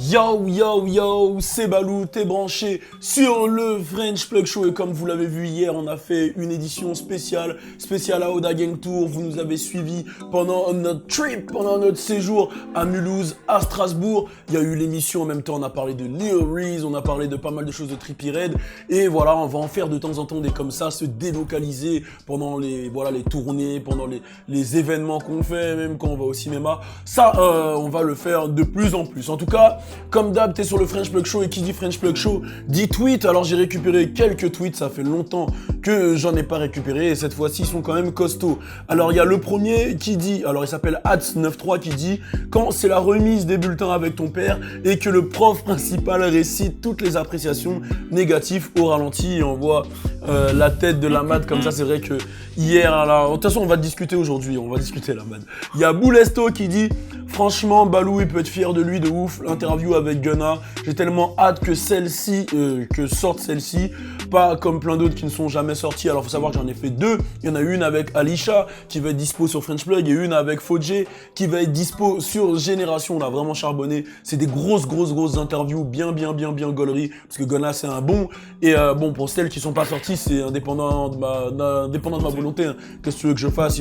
Yo yo yo, c'est Balou, t'es branché sur le French Plug Show et comme vous l'avez vu hier, on a fait une édition spéciale à Oda Gang Tour. Vous nous avez suivis pendant notre trip, pendant notre séjour à Mulhouse, à Strasbourg. Il y a eu l'émission en même temps, on a parlé de Lil Reese, on a parlé de pas mal de choses de Trippie Redd et voilà, on va en faire de temps en temps des comme ça, se délocaliser pendant les tournées, pendant les événements qu'on fait, même quand on va au cinéma. Ça, on va le faire de plus en plus. En tout cas, comme d'hab, t'es sur le French Plug Show et qui dit French Plug Show dit tweet. Alors j'ai récupéré quelques tweets, ça fait longtemps que j'en ai pas récupéré et cette fois-ci ils sont quand même costauds. Alors il y a le premier qui dit, alors il s'appelle Hats93 qui dit quand c'est la remise des bulletins avec ton père et que le prof principal récite toutes les appréciations négatives au ralenti et on voit la tête de Lamad comme ça. C'est vrai que hier, de toute façon on va discuter aujourd'hui, on va discuter Lamad. Il y a Boulesto qui dit franchement Balou il peut être fier de lui de ouf, l'interview avec Gunna, j'ai tellement hâte que sorte celle-ci, pas comme plein d'autres qui ne sont jamais sorties. Alors faut savoir que j'en ai fait deux, il y en a une avec Alisha qui va être dispo sur French Plug et une avec Fodje qui va être dispo sur Génération. On a vraiment charbonné, c'est des grosses interviews bien gauleries parce que Gunna c'est un bon et bon pour celles qui sont pas sorties c'est indépendant de ma volonté, hein. Qu'est-ce que tu veux que je fasse?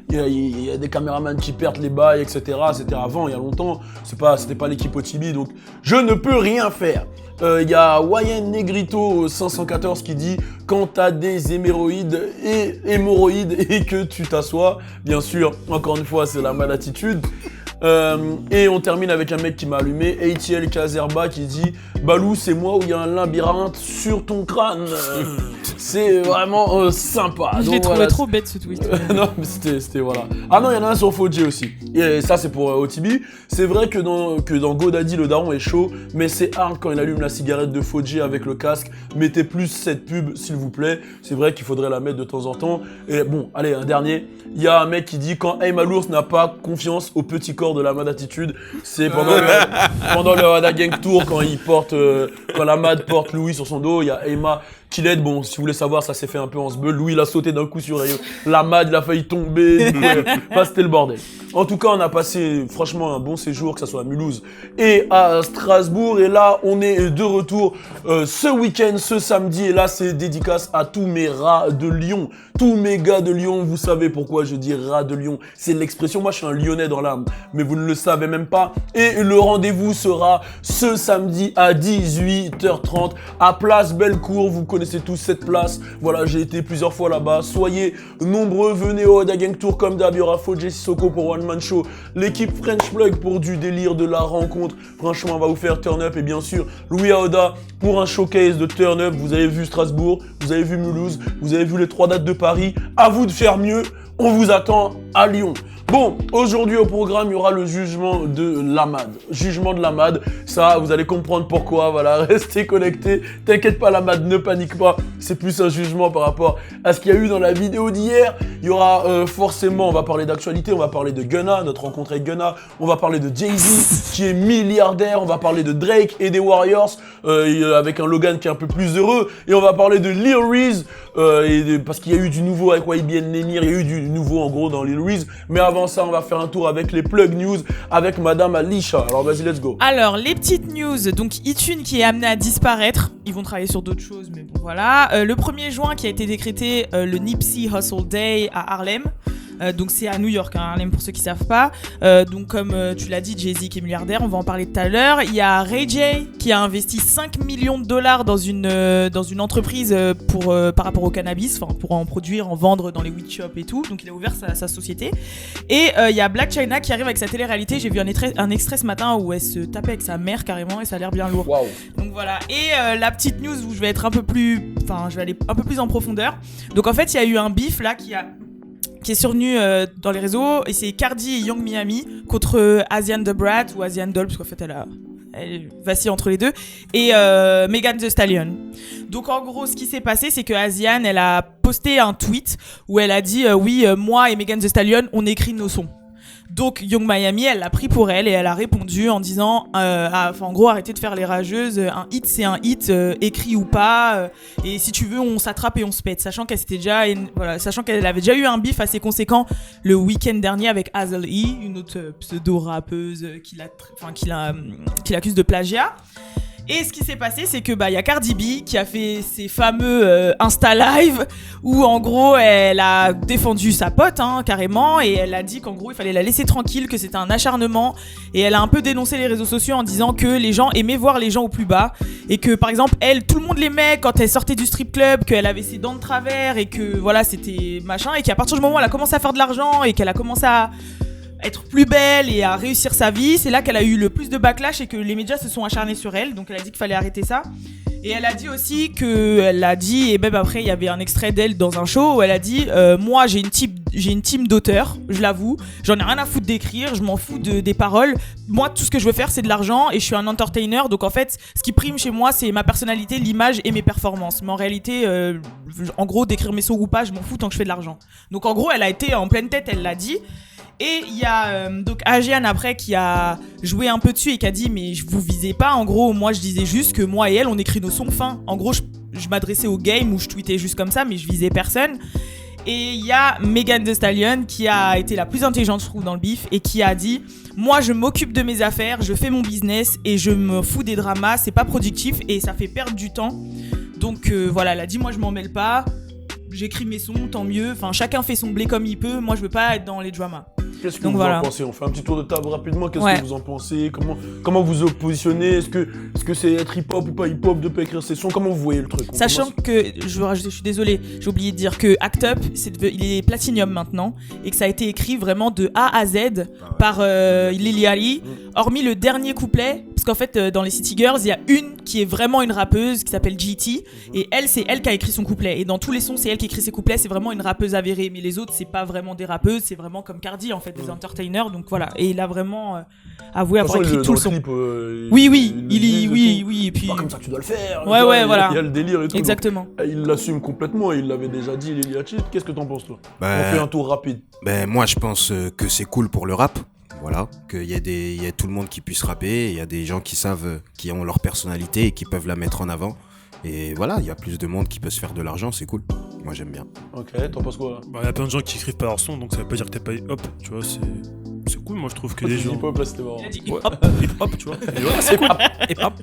Il y a des caméramans qui perdent les bails, etc. C'était avant, il y a longtemps. C'était pas l'équipe OTB, donc je ne peux rien faire. Il y a Wayen Negrito 514 qui dit quand t'as des hémorroïdes et que tu t'assois, bien sûr, encore une fois, c'est la malattitude. Et on termine avec un mec qui m'a allumé, ATL Kazerba qui dit Balou, c'est moi où il y a un labyrinthe sur ton crâne. C'est vraiment sympa. Je l'ai trouvé trop bête ce tweet. Non, mais c'était voilà. Ah non, il y en a un sur Fodje aussi. Et ça, c'est pour OTB. C'est vrai que dans GoDaddy, le daron est chaud, mais c'est hard quand il allume la cigarette de Fodje avec le casque. Mettez plus cette pub, s'il vous plaît. C'est vrai qu'il faudrait la mettre de temps en temps. Et bon, allez, un dernier. Il y a un mec qui dit quand Aim Alours n'a pas confiance au petit corps de la Mad Attitude, c'est pendant le Oda Gang Tour quand la Mad porte Louis sur son dos, il y a Aima qui l'aide. Bon, si vous voulez savoir, ça s'est fait un peu en sbeul. Louis, il a sauté d'un coup sur la Mad, il a failli tomber. Enfin, c'était le bordel. En tout cas, on a passé franchement un bon séjour, que ce soit à Mulhouse et à Strasbourg. Et là, on est de retour ce week-end, ce samedi. Et là, c'est dédicace à tous mes rats de Lyon. Tous mes gars de Lyon, vous savez pourquoi je dis rats de Lyon. C'est l'expression, moi je suis un Lyonnais dans l'âme, mais vous ne le savez même pas. Et le rendez-vous sera ce samedi à 18h30 à Place Bellecour. Vous connaissez tous cette place. Voilà, j'ai été plusieurs fois là-bas. Soyez nombreux, venez au Oda Gang Tour comme d'hab. Il y aura Fodje Sissoko pour One Man Show, l'équipe French Plug pour du délire, de la rencontre. Franchement, on va vous faire turn up et bien sûr Louis Aoda pour un showcase de turn up. Vous avez vu Strasbourg, vous avez vu Mulhouse, vous avez vu les 3 dates de Paris. À vous de faire mieux. On vous attend à Lyon. Bon, aujourd'hui au programme, il y aura le jugement de Lamad. Jugement de Lamad, ça, vous allez comprendre pourquoi, voilà, restez connectés. T'inquiète pas Lamad, ne panique pas, c'est plus un jugement par rapport à ce qu'il y a eu dans la vidéo d'hier. Il y aura forcément, on va parler d'actualité, on va parler de Gunna, notre rencontre avec Gunna, on va parler de Jay-Z qui est milliardaire, on va parler de Drake et des Warriors, avec un Logan qui est un peu plus heureux, et on va parler de Lil Reese, parce qu'il y a eu du nouveau avec YBN Nemir, il y a eu du nouveau en gros dans Lil Reese, mais avant ça, on va faire un tour avec les Plug News avec Madame Alisha. Alors vas-y, let's go. Alors, les petites news. Donc, iTunes qui est amené à disparaître. Ils vont travailler sur d'autres choses, mais bon, voilà. Le 1er juin qui a été décrété le Nipsey Hussle Day à Harlem. Donc c'est à New York, hein, Harlem pour ceux qui savent pas. Donc comme tu l'as dit, Jay-Z qui est milliardaire, on va en parler tout à l'heure. Il y a Ray J qui a investi 5 millions de dollars dans une entreprise par rapport au cannabis, enfin pour en produire, en vendre dans les weed shops et tout. Donc il a ouvert sa société. Et il y a Black China qui arrive avec sa télé-réalité. J'ai vu un extrait ce matin où elle se tapait avec sa mère carrément et ça a l'air bien lourd. Wow. Donc voilà. Et la petite news où je vais aller un peu plus en profondeur. Donc en fait il y a eu un beef là qui est survenu dans les réseaux et c'est Cardi et Young Miami contre Asian the Brat ou Asian Doll parce qu'en fait elle vacille entre les deux et Megan Thee Stallion. Donc en gros ce qui s'est passé c'est que Asian elle a posté un tweet où elle a dit oui moi et Megan Thee Stallion on écrit nos sons. Donc Young Miami, elle l'a pris pour elle et elle a répondu en disant, en gros, arrêtez de faire les rageuses. Un hit, c'est un hit, écrit ou pas. Et si tu veux, on s'attrape et on se pète. Sachant qu'elle avait déjà eu un bif assez conséquent le week-end dernier avec Hazel E, une autre pseudo-rappeuse qui l'accuse de plagiat. Et ce qui s'est passé, c'est que y a Cardi B qui a fait ses fameux Insta Live où en gros elle a défendu sa pote carrément, et elle a dit qu'en gros il fallait la laisser tranquille, que c'était un acharnement, et elle a un peu dénoncé les réseaux sociaux en disant que les gens aimaient voir les gens au plus bas, et que par exemple elle, tout le monde l'aimait quand elle sortait du strip club, qu'elle avait ses dents de travers et que voilà c'était machin, et qu'à partir du moment où elle a commencé à faire de l'argent et qu'elle a commencé à être plus belle et à réussir sa vie, c'est là qu'elle a eu le plus de backlash et que les médias se sont acharnés sur elle. Donc elle a dit qu'il fallait arrêter ça. Et elle a dit aussi et même après il y avait un extrait d'elle dans un show où elle a dit moi j'ai une team d'auteurs, je l'avoue, j'en ai rien à foutre d'écrire, je m'en fous des paroles, moi tout ce que je veux faire c'est de l'argent et je suis un entertainer, donc en fait ce qui prime chez moi c'est ma personnalité, l'image et mes performances, mais en réalité en gros d'écrire mes sons ou pas je m'en fous tant que je fais de l'argent. Donc en gros elle a été en pleine tête, elle l'a dit. Et il y a donc Ajian après qui a joué un peu dessus et qui a dit mais je vous visais pas, en gros moi je disais juste que moi et elle on écrit nos sons fins, en gros je m'adressais au game où je tweetais juste comme ça mais je visais personne. Et il y a Megan Thee Stallion qui a été la plus intelligente je trouve dans le bif et qui a dit moi je m'occupe de mes affaires, je fais mon business et je me fous des dramas, c'est pas productif et ça fait perdre du temps. Donc voilà, elle a dit moi je m'en mêle pas, j'écris mes sons, tant mieux, enfin chacun fait son blé comme il peut, moi je veux pas être dans les dramas. Qu'est-ce que vous en pensez ? On fait un petit tour de table rapidement. Qu'est-ce que vous en pensez ? Comment vous vous positionnez ? Est-ce que c'est être hip-hop ou pas hip-hop de pas écrire ses sons ? Comment vous voyez le truc ? Sachant que, je suis désolée, j'ai oublié de dire que Act Up, il est Platinum maintenant, et que ça a été écrit vraiment de A à Z par Lil Yachty, hormis le dernier couplet, parce qu'en fait, dans les City Girls, il y a une qui est vraiment une rappeuse, qui s'appelle GT, et c'est elle qui a écrit son couplet. Et dans tous les sons, c'est elle qui écrit ses couplets, c'est vraiment une rappeuse avérée. Mais les autres, c'est pas vraiment des rappeuses, c'est vraiment comme Cardi, en fait, des entertainers. Donc voilà, et il a vraiment avoué avoir écrit tout le son. Clip, oui, et puis... C'est pas comme ça que tu dois le faire. Ouais, voilà. Il y a le délire et tout. Exactement. Donc, il l'assume complètement, il l'avait déjà dit, Lil Yachty. Qu'est-ce que t'en penses, toi ? On fait un tour rapide. Moi, je pense que c'est cool pour le rap. Voilà, qu'il y a tout le monde qui puisse rapper, il y a des gens qui savent, qui ont leur personnalité et qui peuvent la mettre en avant. Et voilà, il y a plus de monde qui peut se faire de l'argent, c'est cool. Moi, j'aime bien. Ok, t'en penses quoi ? Il y a plein de gens qui écrivent pas leur son, donc ça veut pas dire que t'es pas hip-hop, tu vois, c'est cool, moi je trouve que les gens... Hip-hop, là, c'était marrant. Il a dit hip-hop, tu vois. Et voilà, c'est cool. Hip-hop.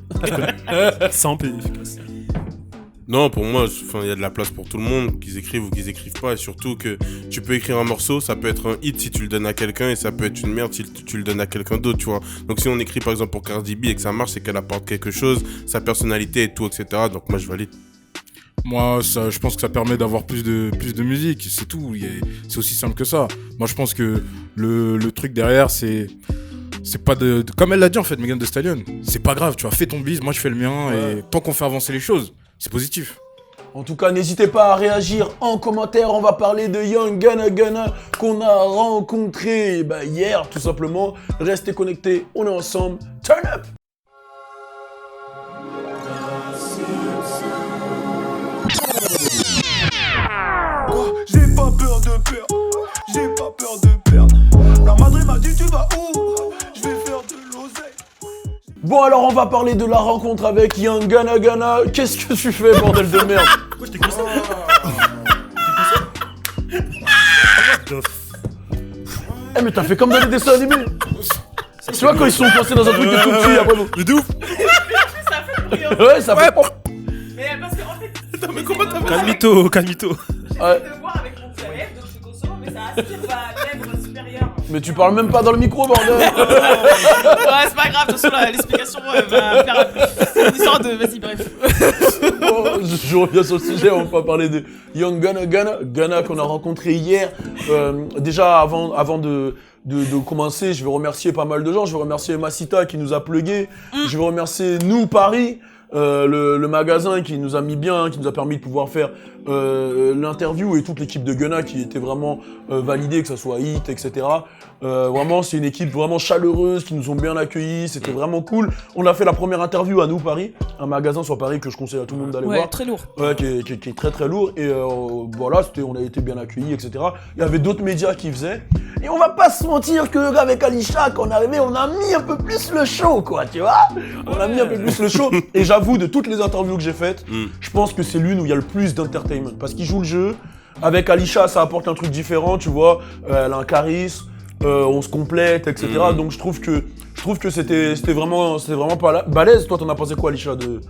Simple et efficace. Non, pour moi, il y a de la place pour tout le monde, qu'ils écrivent ou qu'ils écrivent pas, et surtout que tu peux écrire un morceau, ça peut être un hit si tu le donnes à quelqu'un, et ça peut être une merde si tu le donnes à quelqu'un d'autre, tu vois. Donc si on écrit par exemple pour Cardi B et que ça marche, c'est qu'elle apporte quelque chose, sa personnalité et tout, etc. Donc moi je valide. Moi, je pense que ça permet d'avoir plus de musique, c'est tout. C'est aussi simple que ça. Moi, je pense que le truc derrière, c'est pas comme elle l'a dit en fait, Megan Thee Stallion. C'est pas grave, tu vois, fais ton biz, moi je fais le mien, et tant qu'on fait avancer les choses, c'est positif. En tout cas, n'hésitez pas à réagir en commentaire. On va parler de Young Gunna qu'on a rencontré hier, tout simplement. Restez connectés, on est ensemble. Turn up! J'ai pas peur de perdre, j'ai pas peur de perdre. La madre m'a dit tu vas où? Je vais faire de l'oseille. Bon alors on va parler de la rencontre avec Young Gunna. Qu'est-ce que tu fais, bordel de merde? Pourquoi je t'ai conseillé? Eh mais t'as fait comme dans les dessins animés. Tu vois quand ils sont coincés dans un truc de tout petit après bon. Mais de ouf. Ça fait le bruit, hein. Ouais ça fait... Mais parce qu'en fait, Attends, mais comment t'as fait? Calmito. j'essaie de voir avec mon petit à lèvres, donc je suis conscient, mais ça aspire ma lèvre supérieure. Mais tu parles même pas dans le micro, bordel. Ouais, c'est pas grave, de toute façon, l'explication va faire une histoire de... Vas-y, bref. Bon, je reviens sur le sujet, on va parler de Young Gunna qu'on a rencontré hier. Déjà, avant de commencer, je vais remercier pas mal de gens. Je vais remercier Massita qui nous a plugué. Je vais remercier Nous Paris, le magasin qui nous a mis bien, qui nous a permis de pouvoir faire l'interview, et toute l'équipe de Gunna qui était vraiment validée, que ce soit Hit, etc. Vraiment, c'est une équipe vraiment chaleureuse qui nous ont bien accueillis. C'était vraiment cool. On a fait la première interview à Nous Paris, un magasin sur Paris que je conseille à tout le monde d'aller voir. Ouais, très lourd. Ouais, qui est très très lourd. Et voilà, on a été bien accueillis, etc. Il y avait d'autres médias qui faisaient. Et on va pas se mentir qu'avec Alisha, quand on est arrivé, on a mis un peu plus le show, quoi, tu vois. On a mis un peu plus le show. Et j'avoue, de toutes les interviews que j'ai faites, je pense que c'est l'une où il y a le plus d'entertainment. Parce qu'il joue le jeu. Avec Alisha, ça apporte un truc différent, tu vois. Elle a un charisme, on se complète, etc. Donc je trouve que c'était vraiment pas balèze. Toi, t'en as pensé quoi, Alisha, de...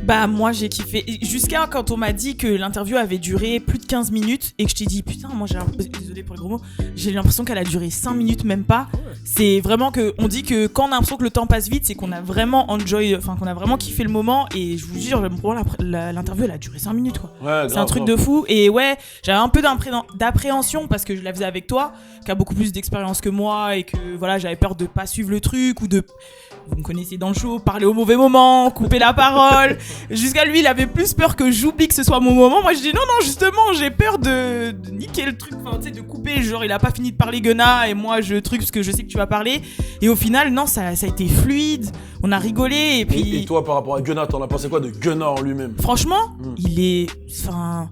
Bah moi j'ai kiffé jusqu'à quand on m'a dit que l'interview avait duré plus de 15 minutes et que je t'ai dit putain moi désolé pour le gros mot, j'ai l'impression qu'elle a duré 5 minutes même pas. C'est vraiment que on dit que quand on a l'impression que le temps passe vite, c'est qu'on a vraiment qu'on a vraiment kiffé le moment et je vous jure pour moi l'interview elle a duré 5 minutes quoi. Ouais, c'est un truc de fou et ouais, j'avais un peu d'appréhension parce que je la faisais avec toi qui a beaucoup plus d'expérience que moi et que voilà, j'avais peur de pas suivre le truc ou de vous me connaissez dans le show, parler au mauvais moment, couper la parole. Jusqu'à lui, il avait plus peur que j'oublie que ce soit mon moment. Moi, je dis non, justement, j'ai peur de niquer le truc, enfin, tu sais, de couper. Genre, il a pas fini de parler Gunna et moi, je truc parce que je sais que tu vas parler. Et au final, non, ça a été fluide. On a rigolé et puis. Et toi, par rapport à Gunna, t'en as pensé quoi de Gunna en lui-même? Franchement, il est, enfin,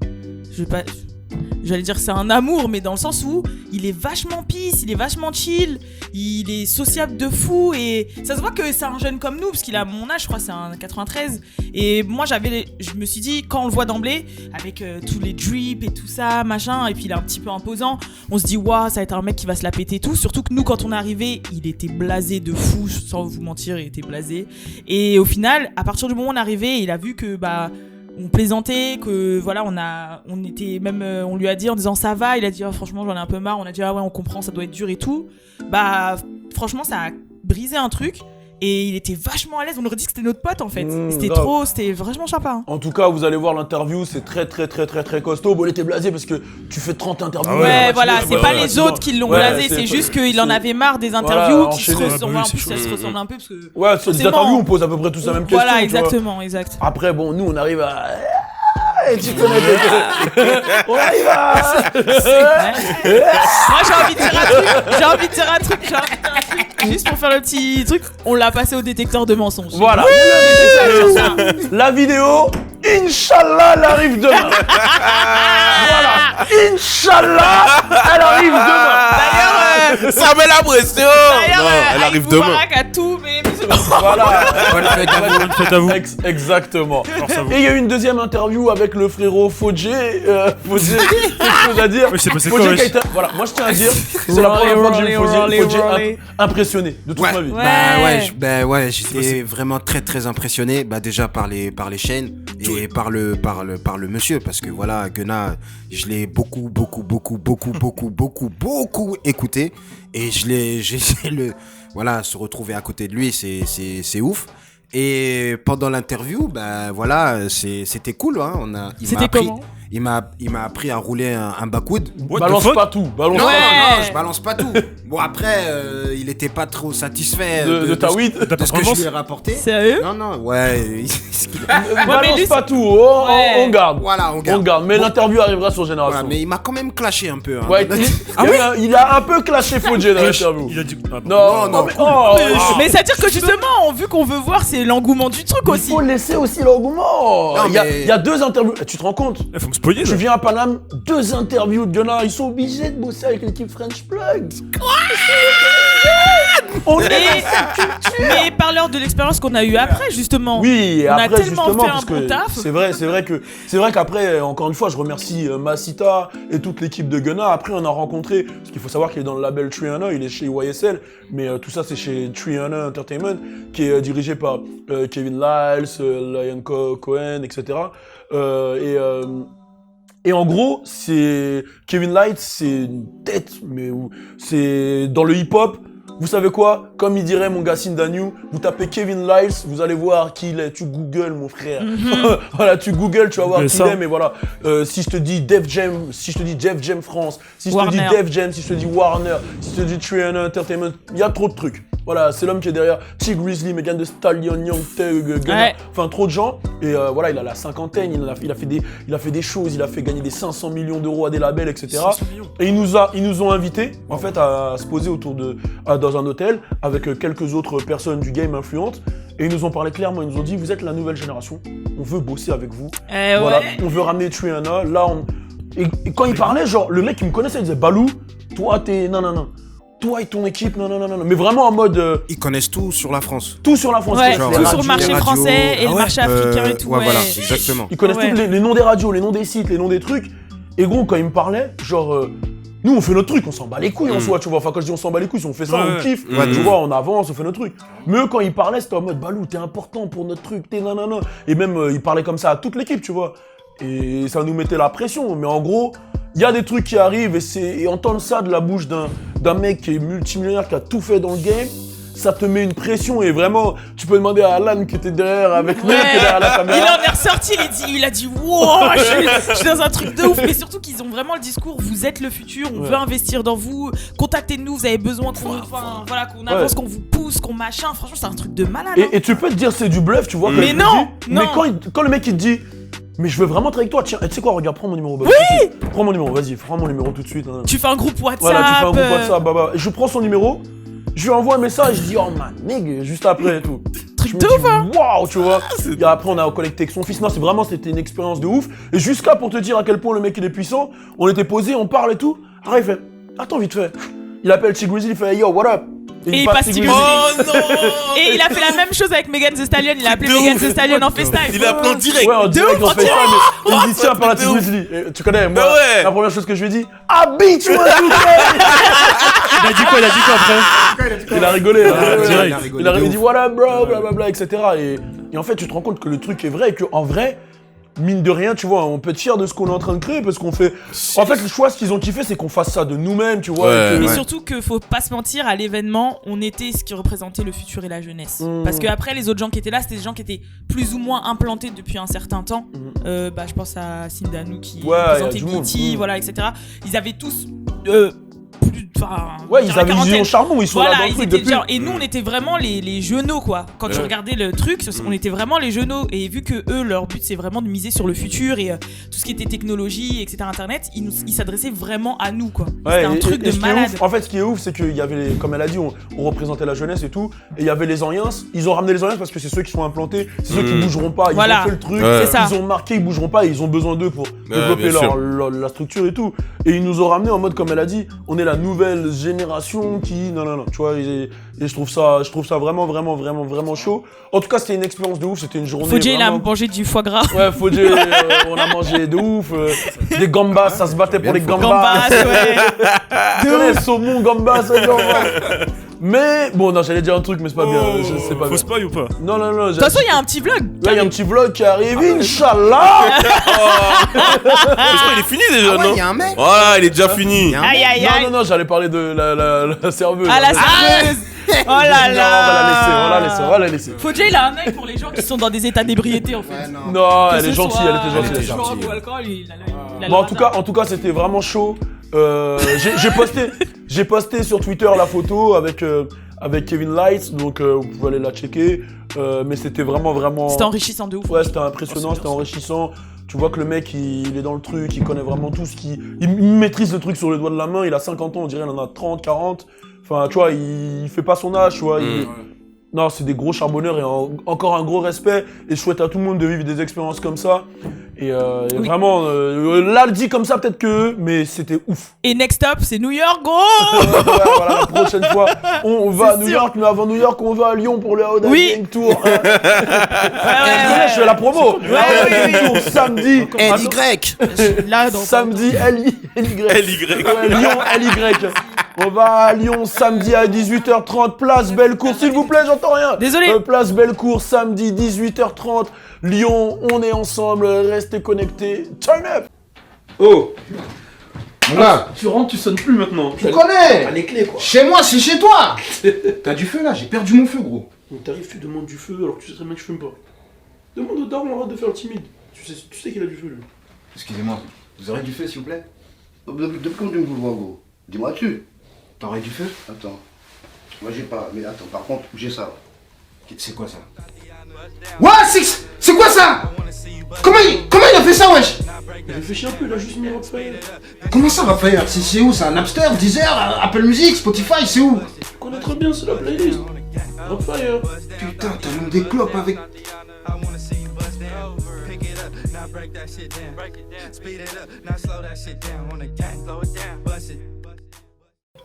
j'allais dire c'est un amour, mais dans le sens où il est vachement peace, il est vachement chill, il est sociable de fou et ça se voit que c'est un jeune comme nous parce qu'il a mon âge, je crois c'est un 93 et moi je me suis dit quand on le voit d'emblée avec tous les drips et tout ça machin et puis il est un petit peu imposant, on se dit waouh ça va être un mec qui va se la péter et tout, surtout que nous quand on est arrivé il était blasé de fou, sans vous mentir il était blasé et au final à partir du moment où on est arrivé il a vu que bah on plaisantait, que voilà, on était même, on lui a dit en disant ça va, il a dit oh, franchement j'en ai un peu marre, on a dit ah ouais on comprend ça doit être dur et tout, bah franchement ça a brisé un truc et il était vachement à l'aise, on aurait dit que c'était notre pote en fait, c'était vachement sympa. Hein. En tout cas vous allez voir l'interview, c'est très costaud, bon il était blasé parce que tu fais 30 interviews. Ah ouais voilà, c'est pas les autres qui l'ont blasé, c'est juste qu'il en avait marre des interviews qui se ressemblent, en plus elles se ressemblent un peu parce que... Ouais, sur des interviews on pose à peu près tous la même question. Voilà exactement, exact. Après bon nous on arrive à... Et tu connais on arrive à... Moi j'ai envie de dire un truc, juste pour faire le petit truc, on l'a passé au détecteur de mensonges. Voilà, la vidéo, Inch'Allah, elle arrive demain. Voilà, Inch'Allah, elle arrive demain. D'ailleurs, ça met la pression. Non, elle arrive demain. À tout, mais... Voilà. Bonne fête à vous. Exactement. Et il y a eu une deuxième interview avec le frérot Fodjé. Fodjé, quelque chose à dire. Oui, c'est passé Fodjé quoi, qui a été... Voilà, moi je tiens à dire, c'est la première fois que j'ai vu Fodjé impressionné de toute ma vie. Ouais, j'étais vraiment très impressionné. Bah déjà par les chaînes et par le monsieur parce que voilà, Gunna, je l'ai beaucoup écouté et voilà, se retrouver à côté de lui, c'est ouf. Et pendant l'interview, bah voilà, c'était cool, hein. Il m'a appris à rouler un backwood. Balance pas tout. Non, je balance pas tout. Bon après, il était pas trop satisfait de ta weed, de ce que je lui ai rapporté. Sérieux ? Non, ouais. Balance pas tout. On garde. Voilà, on garde. Mais l'interview arrivera sur Génération. Voilà, mais il m'a quand même clashé un peu. Hein. Ouais, il a un peu clashé Fodjé dans l'interview. Il a dit non. Mais c'est-à-dire que justement, vu qu'on veut voir, c'est l'engouement du truc aussi. Il faut laisser aussi l'engouement. Il y a 2 interviews. Tu te rends compte ? faut me spoiler. Tu viens à Paname, 2 interviews de Gunna, ils sont obligés de bosser avec l'équipe French Plug. Mais parleur de l'expérience qu'on a eue après, justement. Oui, on après, a tellement justement, fait parce un bon que taf. c'est vrai qu'après, encore une fois, je remercie Masita et toute l'équipe de Gunna. Après, on a rencontré, parce qu'il faut savoir qu'il est dans le label Triana, il est chez YSL, mais tout ça, c'est chez Triana Entertainment, qui est dirigé par Kevin Lyles, Lion Cohen, etc. Et en gros, c'est Kevin Light, c'est une tête, mais c'est dans le hip-hop. Vous savez quoi? Comme il dirait mon gars Sindaniou, vous tapez Kevin Lyles, vous allez voir qui il est. Tu googles, mon frère. Voilà, tu googles, tu vas voir qui il est. Mais voilà, si je te dis Def Jam, si je te dis Def Jam France, si je te dis Def Jam, si je te dis Warner, si je te dis Triana Entertainment, il y a trop de trucs. Voilà, c'est l'homme qui est derrière T Grizzly, Megan Thee Stallion, Young Thug, Gunna, enfin trop de gens. Et voilà, il a la cinquantaine, il a fait des choses, il a fait gagner des 500 millions d'euros à des labels, etc. Et ils nous ont invités en fait à se poser dans un hôtel avec quelques autres personnes du game influentes. Et ils nous ont parlé clairement, ils nous ont dit vous êtes la nouvelle génération, on veut bosser avec vous. Voilà, on veut ramener Triana. Là, et quand il parlait, genre le mec qui me connaissait, il disait Balou. Toi, t'es. Non. Toi et ton équipe, non. Mais vraiment en mode. Ils connaissent tout sur la France. Tout sur la France. Ouais, genre, tout les sur le radios, marché les radios. français et Ah le ouais, marché africain et tout. Ouais, voilà, exactement. Ils connaissent Ouais. tous les noms des radios, les noms des sites, les noms des trucs. Et gros, quand ils me parlaient, genre. Nous, on fait notre truc, on s'en bat les couilles en soi, tu vois. Enfin, quand je dis on s'en bat les couilles, on fait ça, on kiffe, tu vois, on avance, on fait notre truc. Mais eux, quand ils parlaient, c'était en mode Balou, t'es important pour notre truc, t'es nanana. Et même, ils parlaient comme ça à toute l'équipe, tu vois. Et ça nous mettait la pression. Mais en gros, il y a des trucs qui arrivent et entendre ça de la bouche d'un mec qui est multimillionnaire, qui a tout fait dans le game, ça te met une pression. Et vraiment, tu peux demander à Alan qui était derrière avec nous, qui est derrière la Il caméra. en est ressorti, il a dit wow, je suis dans un truc de ouf. Mais surtout qu'ils ont vraiment le discours, vous êtes le futur, on veut investir dans vous, contactez-nous, vous avez besoin qu'on avance, qu'on vous pousse, qu'on machin. Franchement, c'est un truc de malade. Hein. Et tu peux te dire c'est du bluff, tu vois. Mais quand non, il te dit, non. Mais quand le mec il te dit, mais je veux vraiment être avec toi, tiens, tu sais quoi, regarde, prends mon numéro. Bah, oui. Prends mon numéro, vas-y, prends mon numéro tout de suite. Tu fais un groupe WhatsApp. Voilà, tu fais un groupe WhatsApp, bah. Je prends son numéro, je lui envoie un message, je dis oh man, nigga, juste après et tout. Truc de ouf, hein. Waouh, tu vois. Et après, on a connecté avec son fils. Non, c'était une expérience de ouf. Et jusqu'à pour te dire à quel point le mec il est puissant, on était posé, on parle et tout. Après, il fait, attends, vite fait. Il appelle T-Grizzly, il fait hey, yo, what up? Et il passe T-Grizzly. Oh non. Et il a fait la même chose avec Megan Thee Stallion. Il a appelé De Megan ouf. Thee Stallion en FaceTime. Il a appelé en direct. Ouais, en direct, on fait ça, mais il me dit ça, tiens, par la truc de ouf. T-Grizzly. Et tu connais, moi, Ah ouais. la première chose que je lui ai dit, ah bitch, moi, Il a dit quoi après? il a rigolé. direct. Il a dit what up, bro, blablabla, etc. Et en fait, tu te rends compte que le truc est vrai et qu'en vrai, mine de rien, tu vois, on peut être fier de ce qu'on est en train de créer parce qu'on fait. En fait, le choix, ce qu'ils ont kiffé, c'est qu'on fasse ça de nous-mêmes, tu vois. Ouais. et que- Mais surtout qu'il faut pas se mentir, à l'événement, on était ce qui représentait le futur et la jeunesse. Parce que après, les autres gens qui étaient là, c'était des gens qui étaient plus ou moins implantés depuis un certain temps. Je pense à Sindanu qui Ouais, représentait y a du monde. BET, voilà, etc. Ils avaient tous Ouais, ils avaient une vision charbon, ils sont là dans le ils truc étaient depuis. genre- et nous on était vraiment les genoux quoi. Quand tu regardais le truc, on était vraiment les genoux. Et vu que eux leur but c'est vraiment de miser sur le futur et tout ce qui était technologie, etc. Internet, ils s'adressaient vraiment à nous quoi. Ouais, C'était un truc de ce qui est malade. ouf, en fait, ce qui est ouf, c'est qu'il y avait, comme elle a dit, on représentait la jeunesse et tout, et il y avait les Oriens. Ils ont ramené les Oriens parce que c'est ceux qui sont implantés, c'est ceux qui bougeront pas. Ils Voilà. ont fait le truc, Ouais. C'est ça. ils ont marqué, ils bougeront pas, et ils ont besoin d'eux pour développer bien sûr. la structure et tout. Et ils nous ont ramené en mode, comme elle a dit, on est la nouvelle génération qui, non, tu vois. Et je trouve ça vraiment chaud. En tout cas, c'était une expérience de ouf, c'était une journée. Fodje il a vraiment- mangé du foie gras. Ouais, Fodje, on a mangé de ouf. Des gambas, ça se battait pour les gambas. Gambas, ouais. Tu connais, saumon, gambas, ça genre. Mais bon, non, j'allais dire un truc, mais c'est pas bien. C'est pas Faut bien. spoil ou pas? Non. De toute façon, il y a un petit vlog. Là, il y a un petit vlog qui arrive, Inch'Allah. Mais je crois qu'il est fini déjà, Ah ouais, non? y a un mec. Voilà, il est déjà fini. Aïe aïe aïe. Non, j'allais parler de la serveuse. Ah la serveuse. Oh là Non, là. on va la laisser. Fodje il a un œil pour les gens qui sont dans des états d'ébriété en fait. Non, Que elle ce est gentille, soit- elle était gentille. que elle ce est soit gentille. drogue ou alcool, il a l'œil- Bon, en tout cas, c'était vraiment chaud. J'ai posté sur Twitter la photo avec Kevin Lights, donc vous pouvez aller la checker. Mais c'était vraiment. C'était enrichissant de ouf. Ouais, c'était impressionnant, c'était enrichissant. Tu vois que le mec, il est dans le truc, il connaît vraiment tout ce qui. Il maîtrise le truc sur le doigt de la main. Il a 50 ans, on dirait, il en a 30, 40. Enfin, tu vois, il fait pas son âge, tu vois. Non, c'est des gros charbonneurs et encore un gros respect. Et je souhaite à tout le monde de vivre des expériences comme ça. Et Oui. vraiment, là, le dit comme ça, peut-être que eux, mais c'était ouf. Et next up, c'est New York, gros. Ouais, voilà, la prochaine fois, on va à New sûr. York, mais avant New York, on va à Lyon pour le Aoda Oui. Gang Tour. Ouais, ouais, Je fais la promo. Ouais, ouais, Tour samedi. LY. Là, dans Samedi, LY. LY. Ouais, Lyon, LY. On va à Lyon samedi à 18h30, place Bellecour. S'il vous plaît, j'entends rien. Désolé. Place Bellecour, samedi 18h30. Lyon, on est ensemble. Restez connectés. Turn up. Oh Mon gars, Tu rentres, tu sonnes plus maintenant. tu connais les clés, quoi. Chez moi, c'est chez toi. T'as du feu là, j'ai perdu mon feu, gros. Donc t'arrives, tu demandes du feu alors que tu sais très bien que je fume pas. Demande au daron, arrête de faire le timide. Tu sais qu'il a du feu, lui. Excusez-moi, vous aurez du feu s'il vous plaît? Depuis quand tu me vois, gros? Dis-moi-tu. T'aurais du feu? Attends. Moi, j'ai pas. Mais attends, par contre, j'ai ça. C'est quoi ça? Ouais, c'est quoi ça? Comment il a fait ça, wesh? Réfléchis un peu, il a juste mis Rockfire. Comment ça, Raphaël? C'est où ça? Napster, Deezer, Apple Music, Spotify, c'est où? Tu connais très bien, c'est la playlist. Rockfire. Putain, t'allumes des clopes avec... Break that shit down. Speed it up, now slow that shit down. On the gang, slow it down. Bust it.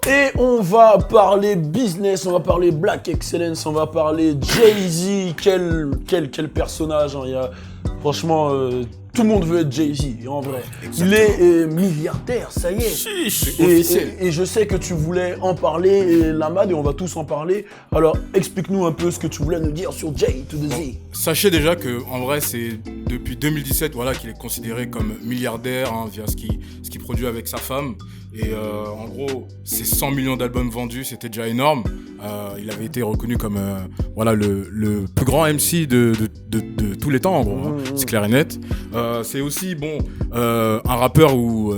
Et on va parler business, on va parler Black Excellence, on va parler Jay-Z. Quel personnage, hein. Franchement, tout le monde veut être Jay-Z, en vrai. Exactement. Il est milliardaire, ça y est. Et je sais que tu voulais en parler, et Lamad, et on va tous en parler. Alors, explique-nous un peu ce que tu voulais nous dire sur Jay to the Z. Sachez déjà que, en vrai, c'est depuis 2017 qu'il est considéré comme milliardaire via ce qu'il produit avec sa femme. Et en gros, ses 100 millions d'albums vendus, c'était déjà énorme. Il avait été reconnu comme le plus grand MC de tous les temps, en gros. C'est clair et net. C'est aussi un rappeur où,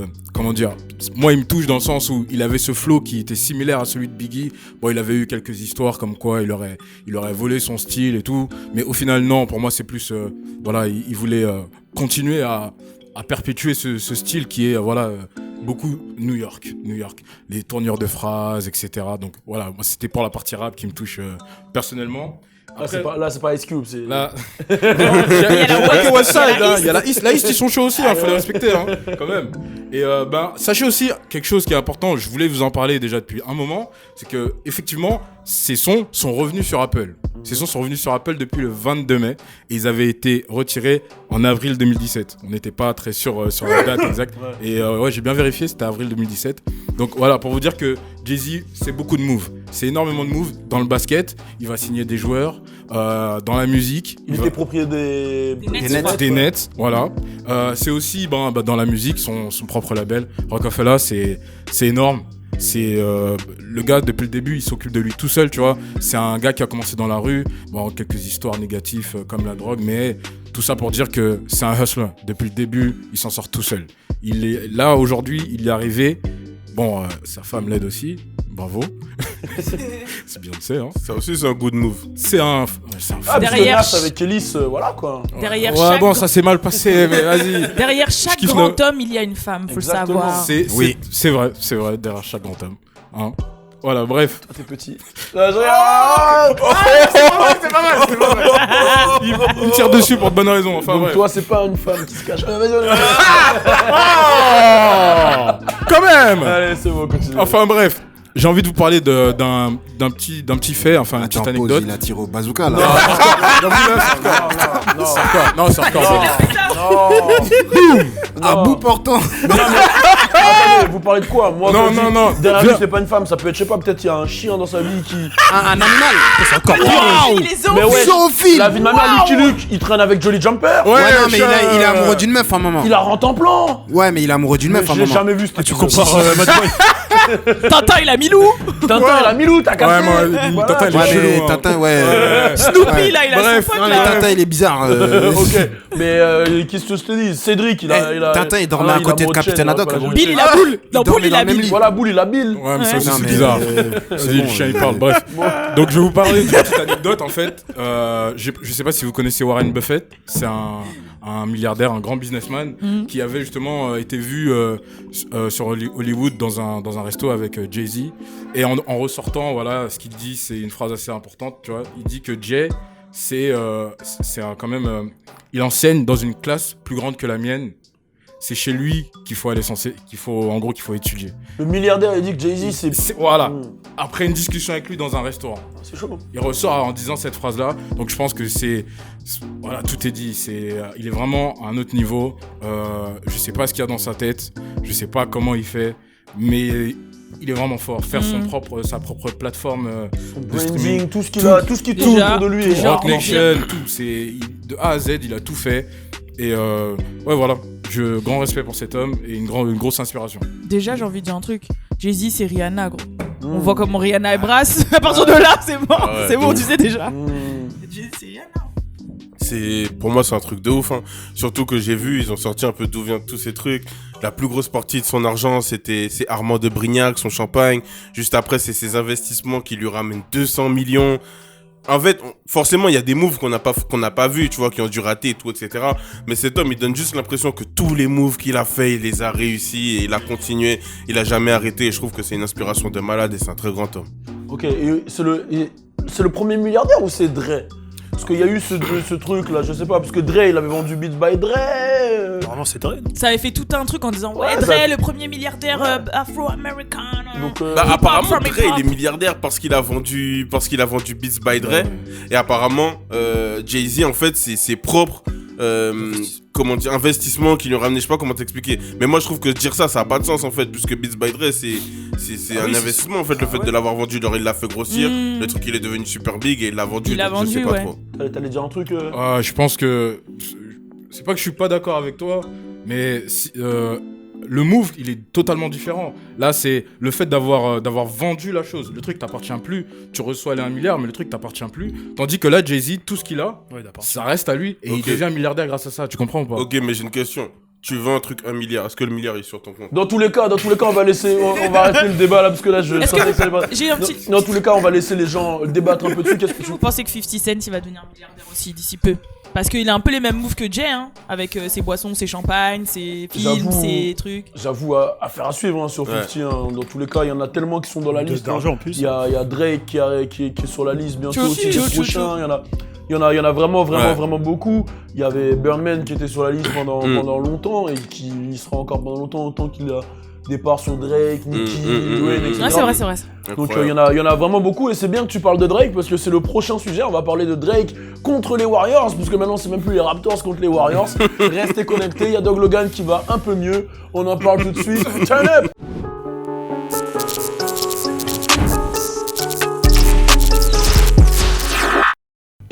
moi il me touche dans le sens où il avait ce flow qui était similaire à celui de Biggie. Il avait eu quelques histoires comme quoi il aurait volé son style et tout. Mais au final, non, pour moi c'est plus, il voulait continuer à perpétuer ce style qui est, beaucoup New York, les tournures de phrases, etc. Donc voilà, moi c'était pour la partie rap qui me touche personnellement. Après, là c'est pas Ice Cube, c'est... Là... il y a la Westside, il y a la East, ils sont chauds aussi, faut les respecter, quand même. Et sachez aussi quelque chose qui est important, je voulais vous en parler déjà depuis un moment, c'est que effectivement, ces sons sont revenus sur Apple. Ces sons sont revenus sur Apple depuis le 22 mai et ils avaient été retirés en avril 2017. On n'était pas très sûr sur la date exacte. Et j'ai bien vérifié, c'était avril 2017. Donc voilà, pour vous dire que Jay-Z, c'est beaucoup de moves. C'est énormément de moves. Dans le basket, il va signer des joueurs. Dans la musique, il était propriétaire des Nets. Voilà. C'est aussi dans la musique, son propre label. Rockefeller, c'est énorme. C'est le gars, depuis le début, il s'occupe de lui tout seul, tu vois. C'est un gars qui a commencé dans la rue, quelques histoires négatives comme la drogue, mais tout ça pour dire que c'est un hustler. Depuis le début, il s'en sort tout seul. Il est là aujourd'hui, il est arrivé. Sa femme l'aide aussi. Bravo. C'est Beyoncé, hein. Ça aussi, c'est un good move. C'est un derrière avec Ellis, voilà quoi. Derrière ça s'est mal passé, mais vas-y. Derrière chaque grand homme, il y a une femme, faut le savoir. C'est vrai, derrière chaque grand homme. Hein. Voilà, bref. Toi, t'es petit. C'est pas mal. Il me tire dessus pour de bonnes raisons. Enfin, donc bref. toi, c'est pas une femme qui se cache. Quand même. Allez, c'est bon, continue. Enfin, bref. J'ai envie de vous parler d'un petit fait, une petite anecdote. Il a tiré au bazooka là. Non, c'est encore. À bout portant. Attendez, vous parlez de quoi? Moi, non. Derrière lui, c'est pas une femme, ça peut être, je sais pas, peut-être il y a un chien dans sa vie qui. Un animal. C'est encore Il est mais ouais, zoophile. La vie de ma mère, Lucky Luke, il traîne avec Jolly Jumper. Ouais, non, mais il est amoureux d'une meuf, maman. Il la rentre en plan. Ouais, mais il est amoureux d'une meuf, J'ai jamais vu ce Tu compares Tintin, il a Milou. Tintin, il a Milou, t'as capté. Tintin, il est chelou. Tintin, ouais. Snoopy, là, il a son pote, là. Tintin, il est bizarre. Ok, mais qu'est-ce que je te dis? Cédric, il a. Tintin, il dormait à côté de Capitaine Haddock. Bill, il a Boule. Non, Boule, il a Bill. Voilà, Boule, il a Bill. Ouais, mais ça aussi, c'est bizarre. Vas-y, le chien, il parle. Bref. Donc, je vais vous parler d'une petite anecdote, en fait. Je sais pas si vous connaissez Warren Buffett. C'est un milliardaire, un grand businessman qui avait justement été vu sur Hollywood dans un resto avec Jay-Z. Et en ressortant, voilà, ce qu'il dit, c'est une phrase assez importante, tu vois. Il dit que Jay, quand même, il enseigne dans une classe plus grande que la mienne. C'est chez lui qu'il faut aller qu'il faut étudier. Le milliardaire, il dit que Jay-Z, c'est... Voilà. Après une discussion avec lui dans un restaurant. C'est chaud. Il ressort en disant cette phrase-là. Donc je pense que voilà, tout est dit. Il est vraiment à un autre niveau. Je sais pas ce qu'il y a dans sa tête. Je sais pas comment il fait. Mais il est vraiment fort. Faire sa propre plateforme de streaming. Tout ce qu'il a, tout ce qui tourne autour de lui. Rock Nation, tout. De A à Z, il a tout fait. Et ouais, voilà. Grand respect pour cet homme et une grosse inspiration. Déjà, j'ai envie de dire un truc. Jay-Z, c'est Rihanna, gros. On voit comment Rihanna est brasse. À partir de là, c'est mort. Ouais, c'est bon, tu sais déjà. Jay-Z, c'est Rihanna. Pour moi, c'est un truc de ouf. Hein. Surtout que j'ai vu, ils ont sorti un peu d'où viennent tous ces trucs. La plus grosse partie de son argent, c'est Armand de Brignac, son champagne. Juste après, c'est ses investissements qui lui ramènent 200 millions. En fait, forcément, il y a des moves qu'on n'a pas vu, tu vois, qui ont dû rater et tout, etc. Mais cet homme, il donne juste l'impression que tous les moves qu'il a fait, il les a réussi et il a continué. Il a jamais arrêté. Et je trouve que c'est une inspiration de malade et c'est un très grand homme. Ok, et c'est le premier milliardaire ou c'est Dre? Parce qu'il y a eu ce truc là, je sais pas, parce que Dre il avait vendu Beats by Dre. Normalement, c'est Dre. Ça avait fait tout un truc en disant ouais, Dre, le premier milliardaire afro-américain. Donc, apparemment, from Dre, hip-hop. il est milliardaire parce qu'il a vendu Beats by Dre. Et apparemment, Jay-Z, en fait, c'est ses propres comment dire, investissements qui lui ont ramené, je sais pas comment t'expliquer. Mais moi, je trouve que dire ça a pas de sens, en fait, puisque Beats by Dre, c'est un investissement, en fait, le fait de l'avoir vendu. Genre, il l'a fait grossir, le truc, il est devenu super big et il l'a vendu. Il l'a donc je sais vendu, pas ouais. trop. T'allais dire un truc Je pense que c'est pas que je suis pas d'accord avec toi, mais le move, il est totalement différent. Là, c'est le fait d'avoir vendu la chose. Le truc t'appartient plus. Tu reçois les 1 milliard, mais le truc t'appartient plus. Tandis que là, Jay-Z, tout ce qu'il a, ça reste à lui. Et il devient milliardaire grâce à ça. Tu comprends ou pas? Ok, mais j'ai une question. Tu vends un truc 1 milliard, est-ce que le milliard est sur ton compte? Dans tous les cas, on va laisser, on va arrêter le débat là parce que là je. Est-ce que j'ai un petit. Dans tous les cas, on va laisser les gens débattre un peu dessus. Qu'est-ce que tu Vous pensez que 50 Cent il va devenir milliardaire aussi d'ici peu? Parce qu'il a un peu les mêmes moves que Jay, hein, avec ses boissons, ses champagnes, ses films, ses trucs. J'avoue, affaire à suivre sur 50. Hein. Dans tous les cas, il y en a tellement qui sont dans la liste. D'argent en plus. Il y a Drake qui est sur la liste bientôt aussi. Chou, Le chou, prochain, il y en a vraiment beaucoup. Il y avait Birdman qui était sur la liste pendant longtemps et qui y sera encore pendant longtemps autant qu'il a des parts sur Drake, Nicki, Dwayne, etc. Ouais, c'est vrai. Donc il y en a vraiment beaucoup et c'est bien que tu parles de Drake parce que c'est le prochain sujet. On va parler de Drake contre les Warriors puisque maintenant c'est même plus les Raptors contre les Warriors. Restez connectés, il y a Doug Logan qui va un peu mieux. On en parle tout de suite. Turn up!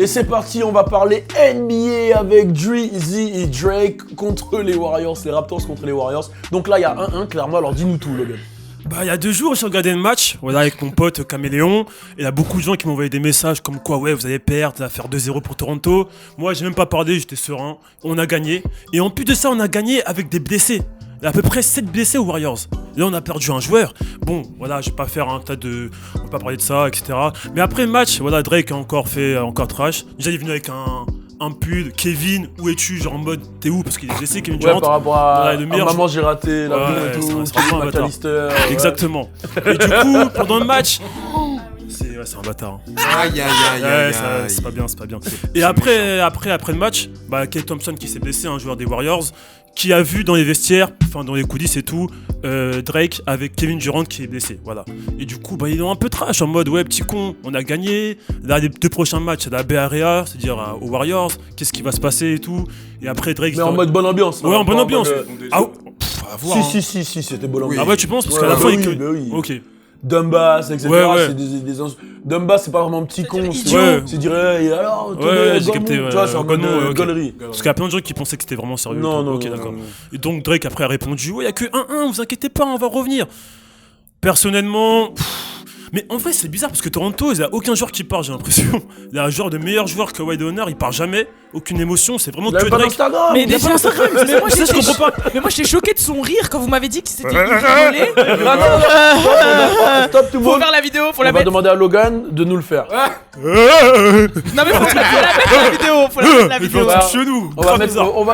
Et c'est parti, on va parler NBA avec Drizzy et Drake contre les Warriors, les Raptors contre les Warriors. Donc là, il y a 1-1, clairement, alors dis-nous tout, Logan. Bah, il y a 2 jours, j'ai regardé le match, voilà, avec mon pote Caméléon. Et il y a beaucoup de gens qui m'ont envoyé des messages comme quoi, ouais, vous allez perdre, ça va faire 2-0 pour Toronto. Moi, j'ai même pas parlé, j'étais serein. On a gagné. Et en plus de ça, on a gagné avec des blessés. Il y a à peu près 7 blessés aux Warriors. Là, on a perdu un joueur. Bon, voilà, je vais pas faire un tas de... On va pas parler de ça, etc. Mais après le match, voilà, Drake a encore fait trash. Déjà, il est venu avec un pull. Kevin, où es-tu? Genre en mode, t'es où? Parce qu'il est blessé, Kevin Durant. Par rapport à le meilleur maman, j'ai raté l'avion et tout. c'est vraiment un bâtard. McAllister. Exactement. Et du coup, pendant le match... C'est un bâtard. Aïe. C'est pas bien. Et après le match, bah, Klay Thompson qui s'est blessé, un joueur des Warriors, qui a vu dans les vestiaires, enfin dans les coulisses et tout, Drake avec Kevin Durant qui est blessé, voilà. Et du coup, bah, ils ont un peu trash en mode ouais, petit con, on a gagné. Là, les 2 prochains matchs, c'est la Bay Area, c'est-à-dire aux Warriors, qu'est-ce qui va se passer et tout. Et après Drake. Mais en mode bonne ambiance. Ouais, en bonne ambiance. À voir, si, c'était bonne ambiance. Ah ouais, tu penses? Parce qu'à la fin, oui. Ok. Dumbass, etc. Ouais. C'est Dumbass, c'est pas vraiment un petit con. C'est dire, et alors, j'ai capté. Tu vois, c'est en mode gaulerie. Parce qu'il y a plein de gens qui pensaient que c'était vraiment sérieux. Non. Ok, d'accord. Et donc Drake après a répondu, ouais, il y a que 1-1, vous inquiétez pas, on va revenir. Personnellement, mais en vrai c'est bizarre parce que Toronto, il n'y a aucun joueur qui part, j'ai l'impression. Il y a un joueur de meilleur joueur que Dwight Howard, il part jamais, aucune émotion, c'est vraiment que Drake. Mais déjà Instagram, je comprends pas. Mais moi j'étais choqué de son rire quand vous m'avez dit que c'était une volée. Stop tout le Faut monde. faire la vidéo, faut On la va mettre. demander à Logan de nous le faire. Non mais faut la mettre la vidéo, faut la mettre la Il fait vidéo. un truc chelou.